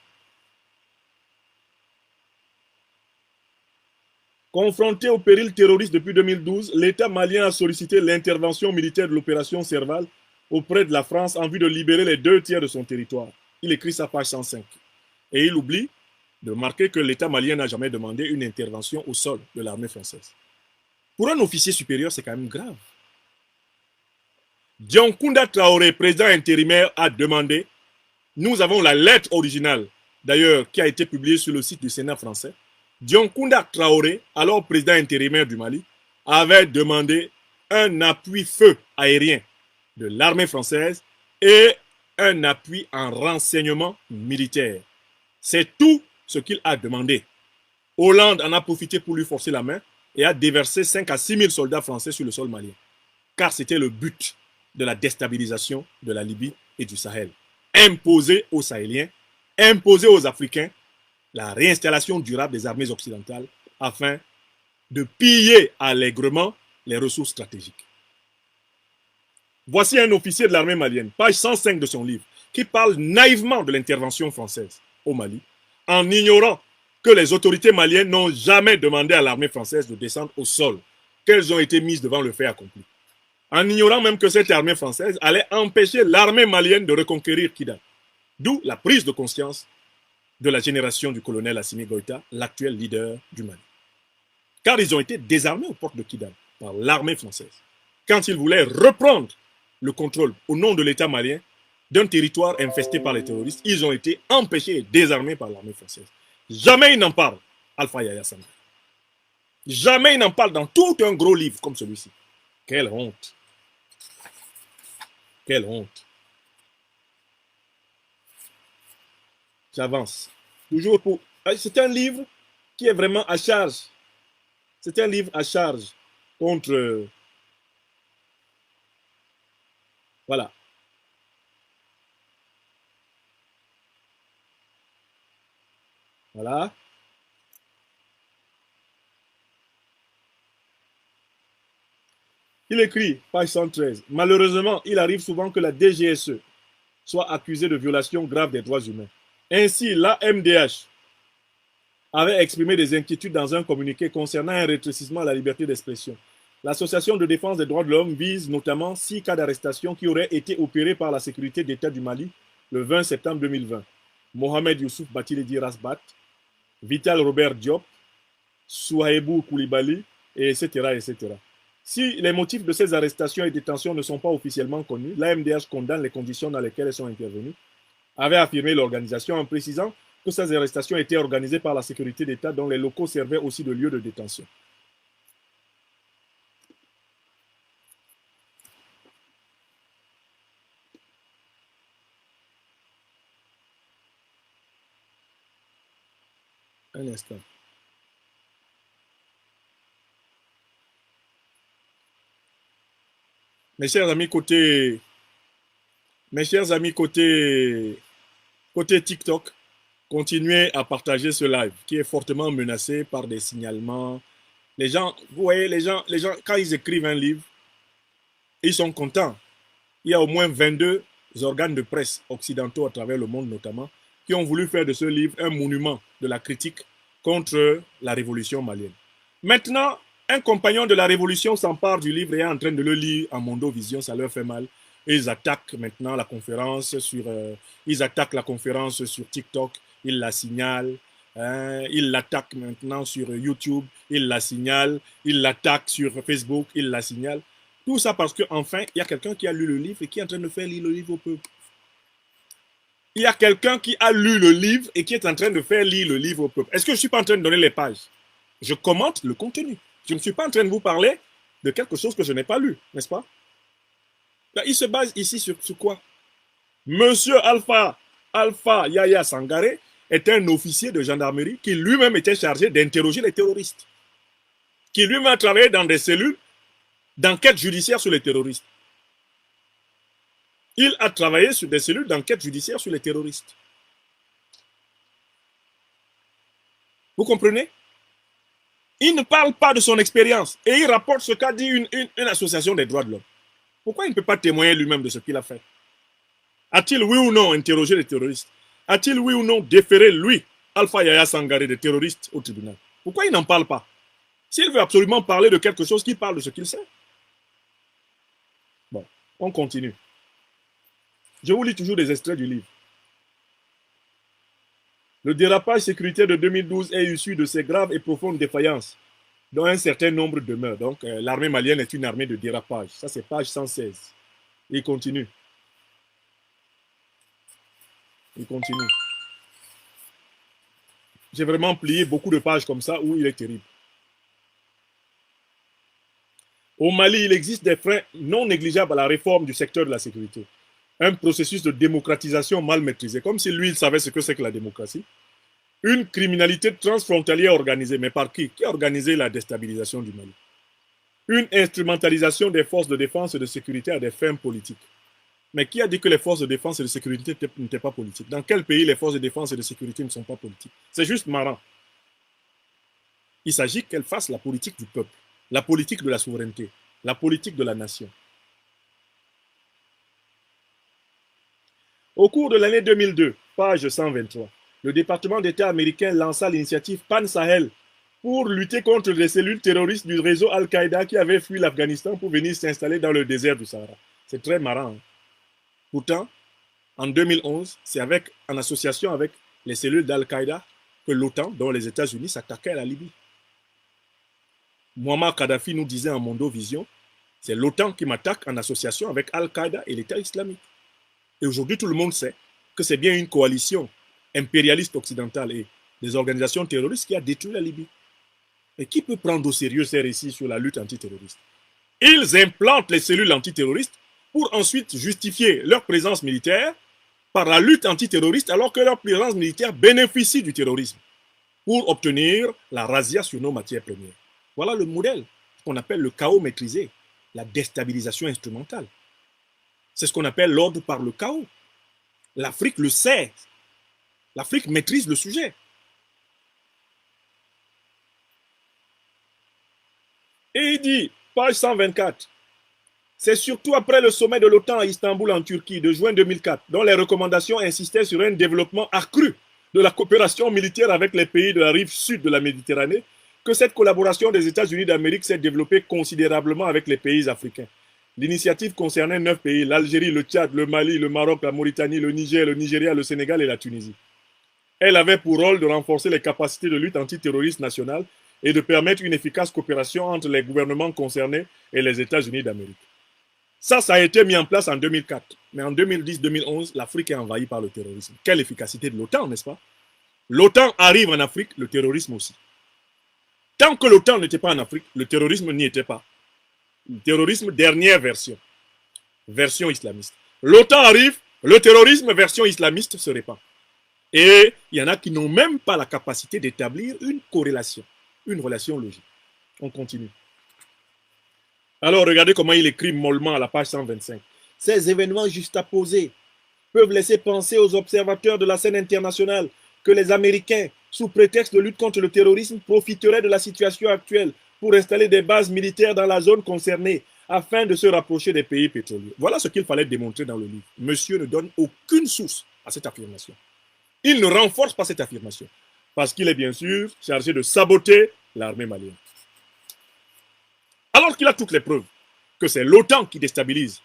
Confronté au péril terroriste depuis 2012, l'État malien a sollicité l'intervention militaire de l'opération Serval auprès de la France en vue de libérer les 2 tiers de son territoire. Il écrit ça page 105. Et il oublie de marquer que l'État malien n'a jamais demandé une intervention au sol de l'armée française. Pour un officier supérieur, c'est quand même grave. Dioncounda Traoré, président intérimaire, a demandé, nous avons la lettre originale, d'ailleurs, qui a été publiée sur le site du Sénat français. Dioncounda Traoré, alors président intérimaire du Mali, avait demandé un appui feu aérien de l'armée française et un appui en renseignement militaire. C'est tout ce qu'il a demandé. Hollande en a profité pour lui forcer la main et a déversé 5 à 6 000 soldats français sur le sol malien. Car c'était le but de la déstabilisation de la Libye et du Sahel. Imposer aux Sahéliens, imposer aux Africains la réinstallation durable des armées occidentales afin de piller allègrement les ressources stratégiques. Voici un officier de l'armée malienne, page 105 de son livre, qui parle naïvement de l'intervention française au Mali, en ignorant que les autorités maliennes n'ont jamais demandé à l'armée française de descendre au sol, qu'elles ont été mises devant le fait accompli. En ignorant même que cette armée française allait empêcher l'armée malienne de reconquérir Kidal. D'où la prise de conscience de la génération du colonel Assimi Goïta, l'actuel leader du Mali. Car ils ont été désarmés aux portes de Kidal par l'armée française. Quand ils voulaient reprendre le contrôle au nom de l'État malien d'un territoire infesté par les terroristes, ils ont été empêchés et désarmés par l'armée française. Jamais ils n'en parlent, Alpha Yaya Sangare. Jamais ils n'en parlent dans tout un gros livre comme celui-ci. Quelle honte. Quelle honte. J'avance. Toujours pour... C'est un livre qui est vraiment à charge. C'est un livre à charge contre... Voilà. Voilà. Il écrit, page 113, « Malheureusement, il arrive souvent que la DGSE soit accusée de violation grave des droits humains. Ainsi, l'AMDH avait exprimé des inquiétudes dans un communiqué concernant un rétrécissement à la liberté d'expression. L'association de défense des droits de l'homme vise notamment 6 cas d'arrestation qui auraient été opérés par la sécurité d'État du Mali le 20 septembre 2020. Mohamed Youssouf Batiledi Rasbat, Vital Robert Diop, Souhaibou Koulibaly, etc., etc. Si les motifs de ces arrestations et détentions ne sont pas officiellement connus, l'AMDH condamne les conditions dans lesquelles elles sont intervenues, avait affirmé l'organisation en précisant que ces arrestations étaient organisées par la sécurité d'État dont les locaux servaient aussi de lieu de détention. Un instant. Mes chers amis côté TikTok, continuez à partager ce live qui est fortement menacé par des signalements. Les gens, vous voyez, les gens, quand ils écrivent un livre, ils sont contents. Il y a au moins 22 organes de presse occidentaux à travers le monde notamment qui ont voulu faire de ce livre un monument de la critique contre la révolution malienne. Maintenant, un compagnon de la révolution s'empare du livre et est en train de le lire en Mondovision, ça leur fait mal. Et ils attaquent maintenant la conférence sur, sur TikTok, ils la signalent. Ils l'attaquent maintenant sur YouTube, ils la signalent. Ils l'attaquent sur Facebook, ils la signalent. Tout ça parce qu'enfin, il y a quelqu'un qui a lu le livre et qui est en train de faire lire le livre au peuple. Il y a quelqu'un qui a lu le livre et qui est en train de faire lire le livre au peuple. Est-ce que je ne suis pas en train de donner les pages? Je commente le contenu. Je ne suis pas en train de vous parler de quelque chose que je n'ai pas lu, n'est-ce pas? Là, il se base ici sur quoi? Monsieur Alpha Yaya Sangare est un officier de gendarmerie qui lui-même était chargé d'interroger les terroristes. Qui lui-même a travaillé dans des cellules d'enquête judiciaire sur les terroristes. Il a travaillé sur des cellules d'enquête judiciaire sur les terroristes. Vous comprenez? Il ne parle pas de son expérience et il rapporte ce qu'a dit une association des droits de l'homme. Pourquoi il ne peut pas témoigner lui-même de ce qu'il a fait? A-t-il oui ou non interrogé les terroristes? A-t-il oui ou non déféré lui, Alpha Yaya Sangare, des terroristes au tribunal? Pourquoi il n'en parle pas? S'il veut absolument parler de quelque chose, qu'il parle de ce qu'il sait. Bon, on continue. Je vous lis toujours des extraits du livre. Le dérapage sécuritaire de 2012 est issu de ces graves et profondes défaillances dont un certain nombre demeurent. Donc, l'armée malienne est une armée de dérapage. Ça, c'est page 116. Il continue. Il continue. J'ai vraiment plié beaucoup de pages comme ça où il est terrible. Au Mali, il existe des freins non négligeables à la réforme du secteur de la sécurité. Un processus de démocratisation mal maîtrisé, comme si lui, il savait ce que c'est que la démocratie. Une criminalité transfrontalière organisée, mais par qui? Qui a organisé la déstabilisation du Mali? Une instrumentalisation des forces de défense et de sécurité à des fins politiques. Mais qui a dit que les forces de défense et de sécurité n'étaient pas politiques? Dans quel pays les forces de défense et de sécurité ne sont pas politiques? C'est juste marrant. Il s'agit qu'elles fassent la politique du peuple, la politique de la souveraineté, la politique de la nation. Au cours de l'année 2002, page 123, le département d'État américain lança l'initiative Pan-Sahel pour lutter contre les cellules terroristes du réseau Al-Qaïda qui avaient fui l'Afghanistan pour venir s'installer dans le désert du Sahara. C'est très marrant. Hein? Pourtant, en 2011, c'est en association avec les cellules d'Al-Qaïda que l'OTAN, dont les États-Unis, s'attaquaient à la Libye. Muammar Kadhafi nous disait en Mondovision, c'est l'OTAN qui m'attaque en association avec Al-Qaïda et l'État islamique. Et aujourd'hui, tout le monde sait que c'est bien une coalition impérialiste occidentale et des organisations terroristes qui a détruit la Libye. Et qui peut prendre au sérieux ces récits sur la lutte antiterroriste? Ils implantent les cellules antiterroristes pour ensuite justifier leur présence militaire par la lutte antiterroriste alors que leur présence militaire bénéficie du terrorisme pour obtenir la razzia sur nos matières premières. Voilà le modèle qu'on appelle le chaos maîtrisé, la déstabilisation instrumentale. C'est ce qu'on appelle l'ordre par le chaos. L'Afrique le sait. L'Afrique maîtrise le sujet. Et il dit, page 124, c'est surtout après le sommet de l'OTAN à Istanbul en Turquie de juin 2004, dont les recommandations insistaient sur un développement accru de la coopération militaire avec les pays de la rive sud de la Méditerranée, que cette collaboration des États-Unis d'Amérique s'est développée considérablement avec les pays africains. L'initiative concernait 9 pays, l'Algérie, le Tchad, le Mali, le Maroc, la Mauritanie, le Niger, le Nigeria, le Sénégal et la Tunisie. Elle avait pour rôle de renforcer les capacités de lutte antiterroriste nationale et de permettre une efficace coopération entre les gouvernements concernés et les États-Unis d'Amérique. Ça a été mis en place en 2004. Mais en 2010-2011, l'Afrique est envahie par le terrorisme. Quelle efficacité de l'OTAN, n'est-ce pas? L'OTAN arrive en Afrique, le terrorisme aussi. Tant que l'OTAN n'était pas en Afrique, le terrorisme n'y était pas. Le terrorisme, dernière version. Version islamiste. L'OTAN arrive, le terrorisme, version islamiste, se répand. Et il y en a qui n'ont même pas la capacité d'établir une corrélation, une relation logique. On continue. Alors, regardez comment il écrit mollement à la page 125. Ces événements juxtaposés peuvent laisser penser aux observateurs de la scène internationale que les Américains, sous prétexte de lutte contre le terrorisme, profiteraient de la situation actuelle pour installer des bases militaires dans la zone concernée afin de se rapprocher des pays pétroliers. Voilà ce qu'il fallait démontrer dans le livre. Monsieur ne donne aucune source à cette affirmation. Il ne renforce pas cette affirmation parce qu'il est bien sûr chargé de saboter l'armée malienne. Alors qu'il a toutes les preuves que c'est l'OTAN qui déstabilise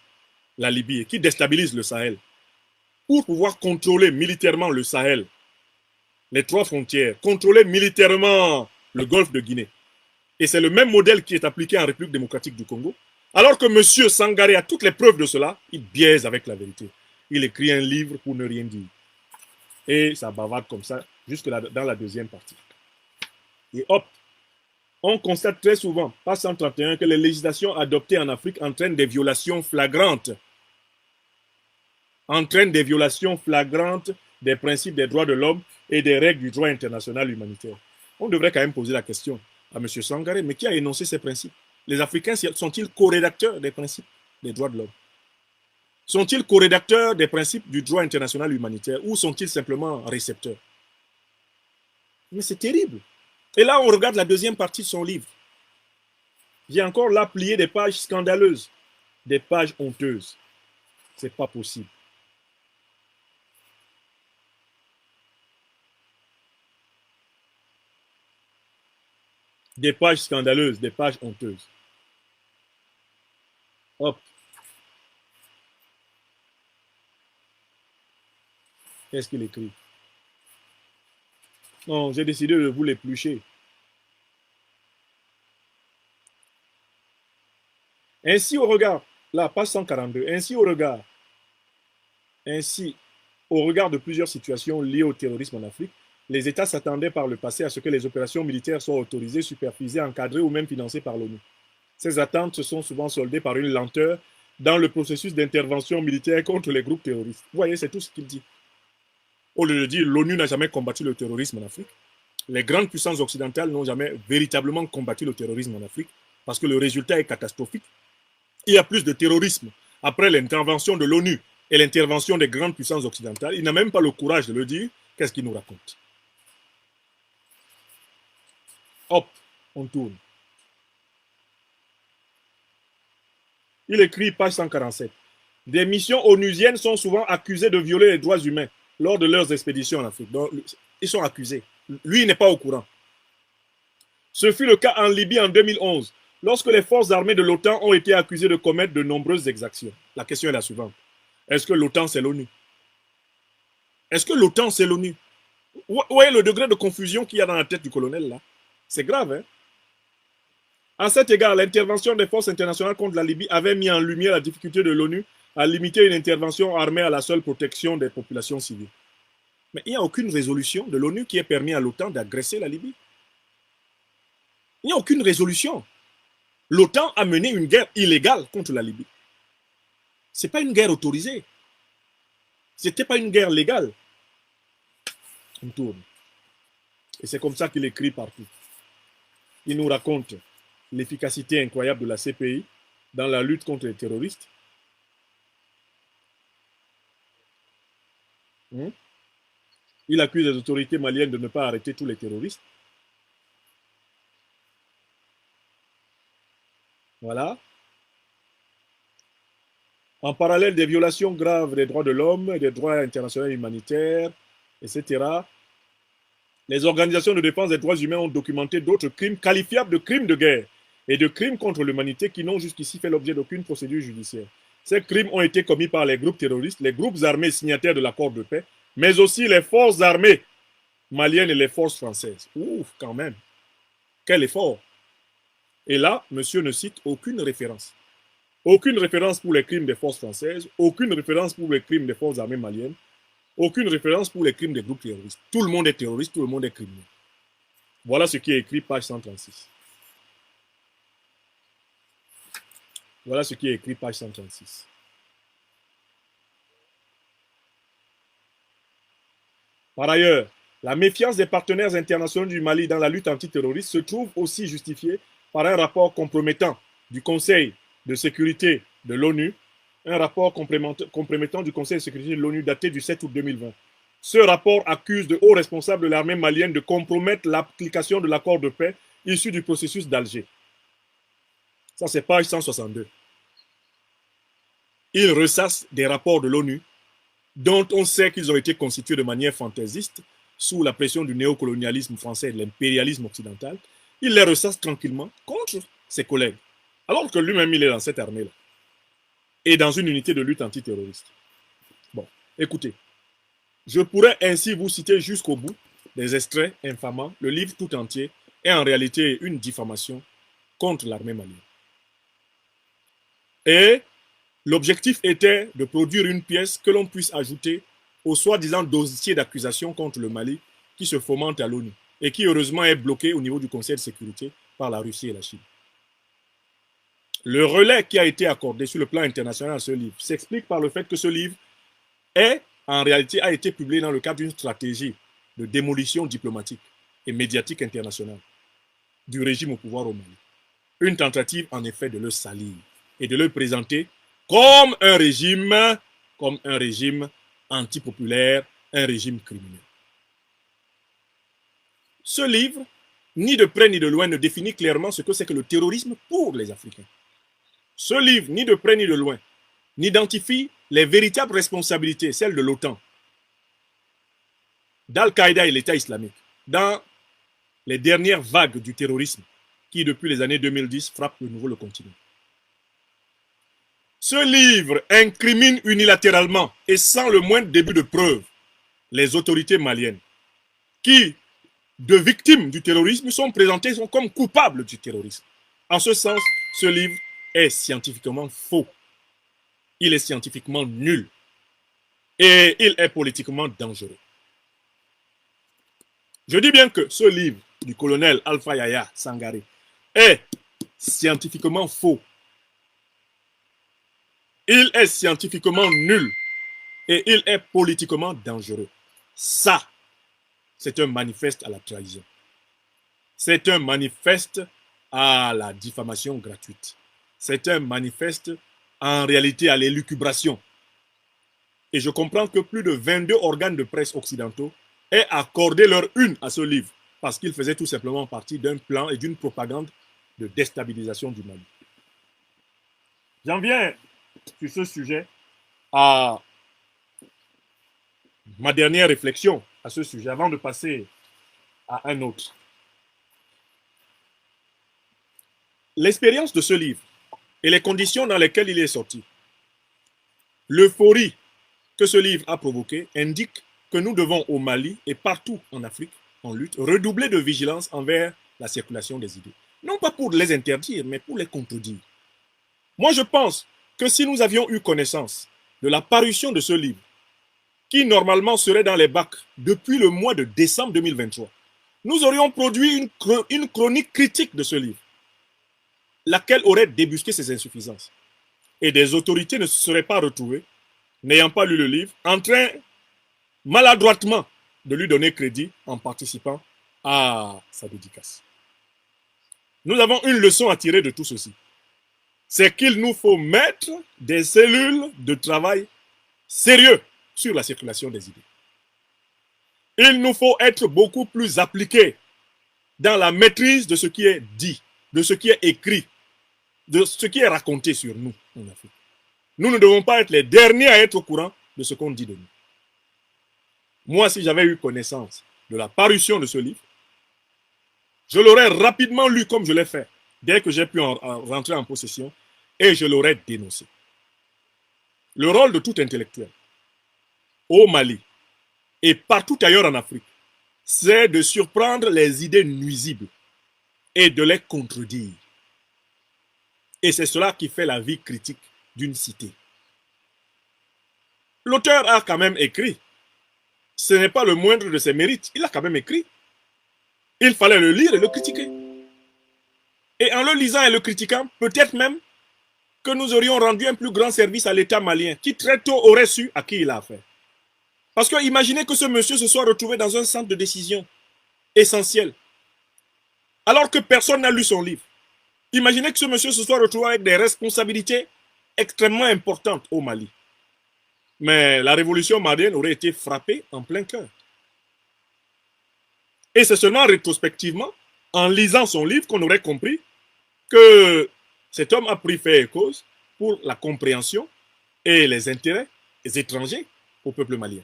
la Libye et qui déstabilise le Sahel pour pouvoir contrôler militairement le Sahel, les 3 frontières, contrôler militairement le golfe de Guinée. Et c'est le même modèle qui est appliqué en République démocratique du Congo. Alors que M. Sangaré a toutes les preuves de cela, il biaise avec la vérité. Il écrit un livre pour ne rien dire. Et ça bavarde comme ça jusque dans la deuxième partie. Et hop, on constate très souvent, page 131, que les législations adoptées en Afrique entraînent des violations flagrantes. Entraînent des violations flagrantes des principes des droits de l'homme et des règles du droit international humanitaire. On devrait quand même poser la question à M. Sangaré, mais qui a énoncé ces principes? Les Africains sont-ils co-rédacteurs des principes des droits de l'homme? Sont-ils co-rédacteurs des principes du droit international humanitaire ou sont-ils simplement récepteurs? Mais c'est terrible. Et là, on regarde la deuxième partie de son livre. J'ai encore là plié des pages scandaleuses, des pages honteuses. C'est pas possible. Des pages scandaleuses, des pages honteuses. Hop. Qu'est-ce qu'il écrit? Non, j'ai décidé de vous l'éplucher. Ainsi au regard, là, page 142, ainsi au regard de plusieurs situations liées au terrorisme en Afrique, les États s'attendaient par le passé à ce que les opérations militaires soient autorisées, supervisées, encadrées ou même financées par l'ONU. Ces attentes se sont souvent soldées par une lenteur dans le processus d'intervention militaire contre les groupes terroristes. Vous voyez, c'est tout ce qu'il dit. Au lieu de dire l'ONU n'a jamais combattu le terrorisme en Afrique, les grandes puissances occidentales n'ont jamais véritablement combattu le terrorisme en Afrique parce que le résultat est catastrophique. Il y a plus de terrorisme après l'intervention de l'ONU et l'intervention des grandes puissances occidentales. Il n'a même pas le courage de le dire. Qu'est-ce qu'il nous raconte? Hop, on tourne. Il écrit, page 147. Des missions onusiennes sont souvent accusées de violer les droits humains lors de leurs expéditions en Afrique. Donc, ils sont accusés. Lui, il n'est pas au courant. Ce fut le cas en Libye en 2011, lorsque les forces armées de l'OTAN ont été accusées de commettre de nombreuses exactions. La question est la suivante. Est-ce que l'OTAN, c'est l'ONU? Est-ce que l'OTAN, c'est l'ONU? Où est le degré de confusion qu'il y a dans la tête du colonel, là? C'est grave, hein? À cet égard, l'intervention des forces internationales contre la Libye avait mis en lumière la difficulté de l'ONU à limiter une intervention armée à la seule protection des populations civiles. Mais il n'y a aucune résolution de l'ONU qui ait permis à l'OTAN d'agresser la Libye. Il n'y a aucune résolution. L'OTAN a mené une guerre illégale contre la Libye. Ce n'est pas une guerre autorisée. Ce n'était pas une guerre légale. On tourne. Et c'est comme ça qu'il écrit partout. Il nous raconte l'efficacité incroyable de la CPI dans la lutte contre les terroristes. Il accuse les autorités maliennes de ne pas arrêter tous les terroristes. Voilà. En parallèle des violations graves des droits de l'homme, des droits internationaux humanitaires, etc., les organisations de défense des droits humains ont documenté d'autres crimes qualifiables de crimes de guerre et de crimes contre l'humanité qui n'ont jusqu'ici fait l'objet d'aucune procédure judiciaire. Ces crimes ont été commis par les groupes terroristes, les groupes armés signataires de l'accord de paix, mais aussi les forces armées maliennes et les forces françaises. Ouf, quand même. Quel effort. Et là, monsieur ne cite aucune référence. Aucune référence pour les crimes des forces françaises, aucune référence pour les crimes des forces armées maliennes, aucune référence pour les crimes des groupes terroristes. Tout le monde est terroriste, tout le monde est criminel. Voilà ce qui est écrit, page 136. Voilà ce qui est écrit, page 136. Par ailleurs, la méfiance des partenaires internationaux du Mali dans la lutte antiterroriste se trouve aussi justifiée par un rapport compromettant du Conseil de sécurité de l'ONU, un rapport compromettant du Conseil de sécurité de l'ONU daté du 7 août 2020. Ce rapport accuse de hauts responsables de l'armée malienne de compromettre l'application de l'accord de paix issu du processus d'Alger. Ça, c'est page 162. Il ressasse des rapports de l'ONU dont on sait qu'ils ont été constitués de manière fantaisiste sous la pression du néocolonialisme français et de l'impérialisme occidental. Il les ressasse tranquillement contre ses collègues, alors que lui-même, il est dans cette armée-là et dans une unité de lutte antiterroriste. Bon, écoutez, je pourrais ainsi vous citer jusqu'au bout des extraits infamants. Le livre tout entier est en réalité une diffamation contre l'armée malienne. Et l'objectif était de produire une pièce que l'on puisse ajouter au soi-disant dossier d'accusation contre le Mali qui se fomente à l'ONU et qui heureusement est bloqué au niveau du Conseil de sécurité par la Russie et la Chine. Le relais qui a été accordé sur le plan international à ce livre s'explique par le fait que ce livre en réalité, a été publié dans le cadre d'une stratégie de démolition diplomatique et médiatique internationale du régime au pouvoir au Mali. Une tentative, en effet, de le salir et de le présenter comme un régime antipopulaire, un régime criminel. Ce livre, ni de près ni de loin, ne définit clairement ce que c'est que le terrorisme pour les Africains. Ce livre, ni de près ni de loin, n'identifie les véritables responsabilités, celles de l'OTAN, d'Al-Qaïda et l'État islamique, dans les dernières vagues du terrorisme qui, depuis les années 2010, frappent de nouveau le continent. Ce livre incrimine unilatéralement et sans le moindre début de preuve les autorités maliennes qui, de victimes du terrorisme, sont présentées comme coupables du terrorisme. En ce sens, ce livre est scientifiquement faux. Il est scientifiquement nul. Et il est politiquement dangereux. Je dis bien que ce livre du colonel Alpha Yaya Sangaré est scientifiquement faux. Il est scientifiquement nul. Et il est politiquement dangereux. Ça, c'est un manifeste à la trahison. C'est un manifeste à la diffamation gratuite. C'est un manifeste en réalité à l'élucubration. Et je comprends que plus de 22 organes de presse occidentaux aient accordé leur une à ce livre parce qu'il faisait tout simplement partie d'un plan et d'une propagande de déstabilisation du Mali. J'en viens sur ce sujet à ma dernière réflexion à ce sujet avant de passer à un autre. L'expérience de ce livre et les conditions dans lesquelles il est sorti, l'euphorie que ce livre a provoquée indique que nous devons au Mali et partout en Afrique en lutte redoubler de vigilance envers la circulation des idées. Non pas pour les interdire, mais pour les contredire. Moi, je pense que si nous avions eu connaissance de la parution de ce livre, qui normalement serait dans les bacs depuis le mois de décembre 2023, nous aurions produit une chronique critique de ce livre, laquelle aurait débusqué ses insuffisances. Et des autorités ne se seraient pas retrouvées, n'ayant pas lu le livre, en train maladroitement de lui donner crédit en participant à sa dédicace. Nous avons une leçon à tirer de tout ceci. C'est qu'il nous faut mettre des cellules de travail sérieux sur la circulation des idées. Il nous faut être beaucoup plus appliqués dans la maîtrise de ce qui est dit, de ce qui est écrit, de ce qui est raconté sur nous en Afrique. Nous ne devons pas être les derniers à être au courant de ce qu'on dit de nous. Moi, si j'avais eu connaissance de la parution de ce livre, je l'aurais rapidement lu comme je l'ai fait, dès que j'ai pu rentrer en possession, et je l'aurais dénoncé. Le rôle de tout intellectuel, au Mali et partout ailleurs en Afrique, c'est de surprendre les idées nuisibles et de les contredire. Et c'est cela qui fait la vie critique d'une cité. L'auteur a quand même écrit. Ce n'est pas le moindre de ses mérites. Il a quand même écrit. Il fallait le lire et le critiquer. Et en le lisant et le critiquant, peut-être même que nous aurions rendu un plus grand service à l'État malien, qui très tôt aurait su à qui il a affaire. Parce que imaginez que ce monsieur se soit retrouvé dans un centre de décision essentiel, alors que personne n'a lu son livre. Imaginez que ce monsieur se soit retrouvé avec des responsabilités extrêmement importantes au Mali. Mais la révolution malienne aurait été frappée en plein cœur. Et c'est seulement rétrospectivement, en lisant son livre, qu'on aurait compris que cet homme a pris fait et cause pour la compréhension et les intérêts étrangers au peuple malien.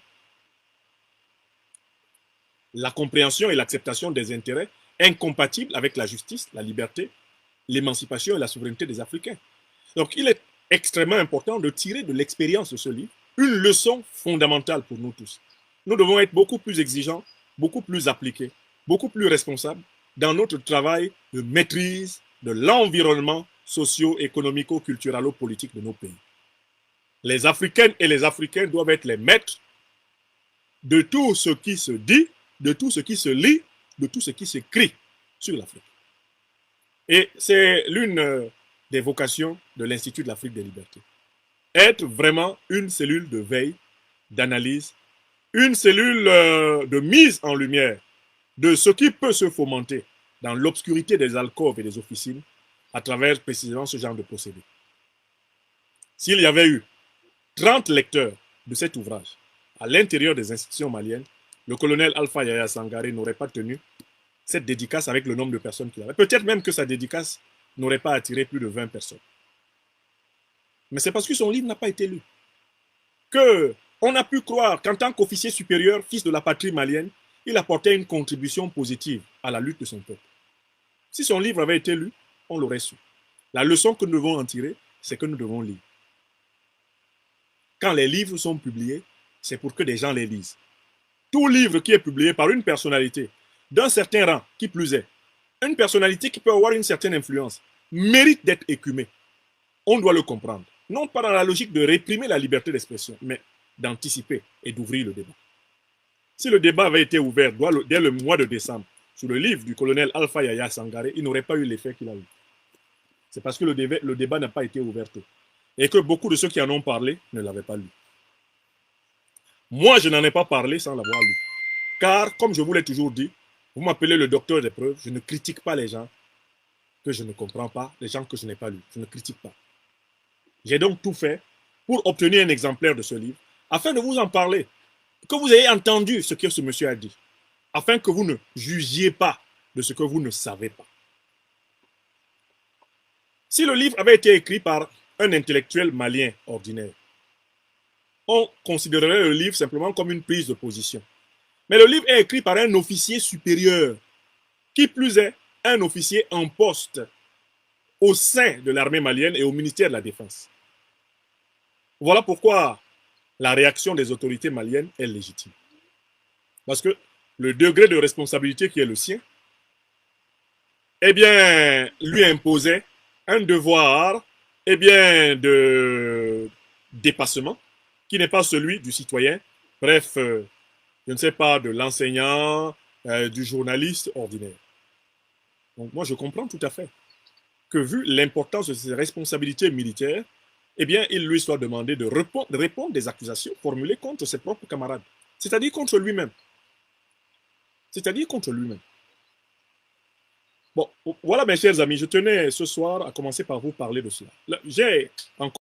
La compréhension et l'acceptation des intérêts incompatibles avec la justice, la liberté, l'émancipation et la souveraineté des Africains. Donc il est extrêmement important de tirer de l'expérience de ce livre une leçon fondamentale pour nous tous. Nous devons être beaucoup plus exigeants, beaucoup plus appliqués, beaucoup plus responsables dans notre travail de maîtrise de l'environnement socio-économico-culturalo-politique de nos pays. Les Africaines et les Africains doivent être les maîtres de tout ce qui se dit, de tout ce qui se lit, de tout ce qui s'écrit sur l'Afrique. Et c'est l'une des vocations de l'Institut de l'Afrique des libertés. Être vraiment une cellule de veille, d'analyse, une cellule de mise en lumière de ce qui peut se fomenter dans l'obscurité des alcôves et des officines à travers précisément ce genre de procédé. S'il y avait eu 30 lecteurs de cet ouvrage à l'intérieur des institutions maliennes, le colonel Alpha Yaya Sangaré n'aurait pas tenu cette dédicace avec le nombre de personnes qu'il avait. Peut-être même que sa dédicace n'aurait pas attiré plus de 20 personnes. Mais c'est parce que son livre n'a pas été lu qu'on a pu croire qu'en tant qu'officier supérieur, fils de la patrie malienne, il apportait une contribution positive à la lutte de son peuple. Si son livre avait été lu, on l'aurait su. La leçon que nous devons en tirer, c'est que nous devons lire. Quand les livres sont publiés, c'est pour que des gens les lisent. Tout livre qui est publié par une personnalité d'un certain rang, qui plus est, une personnalité qui peut avoir une certaine influence, mérite d'être écumé. On doit le comprendre. Non pas dans la logique de réprimer la liberté d'expression, mais d'anticiper et d'ouvrir le débat. Si le débat avait été ouvert dès le mois de décembre sur le livre du colonel Alpha Yaya Sangaré, il n'aurait pas eu l'effet qu'il a eu. C'est parce que le débat n'a pas été ouvert tôt. Et que beaucoup de ceux qui en ont parlé ne l'avaient pas lu. Moi, je n'en ai pas parlé sans l'avoir lu. Car, comme je vous l'ai toujours dit, vous m'appelez le docteur des preuves, je ne critique pas les gens que je ne comprends pas, les gens que je n'ai pas lus. Je ne critique pas. J'ai donc tout fait pour obtenir un exemplaire de ce livre afin de vous en parler, que vous ayez entendu ce que ce monsieur a dit, afin que vous ne jugiez pas de ce que vous ne savez pas. Si le livre avait été écrit par un intellectuel malien ordinaire, on considérerait le livre simplement comme une prise de position. Mais le livre est écrit par un officier supérieur, qui plus est, un officier en poste au sein de l'armée malienne et au ministère de la Défense. Voilà pourquoi la réaction des autorités maliennes est légitime. Parce que le degré de responsabilité qui est le sien, eh bien, lui imposait un devoir, eh bien, de dépassement, qui n'est pas celui du citoyen, bref, je ne sais pas, de l'enseignant, du journaliste ordinaire. Donc moi, je comprends tout à fait que vu l'importance de ses responsabilités militaires, eh bien, il lui soit demandé de répondre des accusations formulées contre ses propres camarades, c'est-à-dire contre lui-même. C'est-à-dire contre lui-même. Bon, voilà mes chers amis, je tenais ce soir à commencer par vous parler de cela. J'ai encore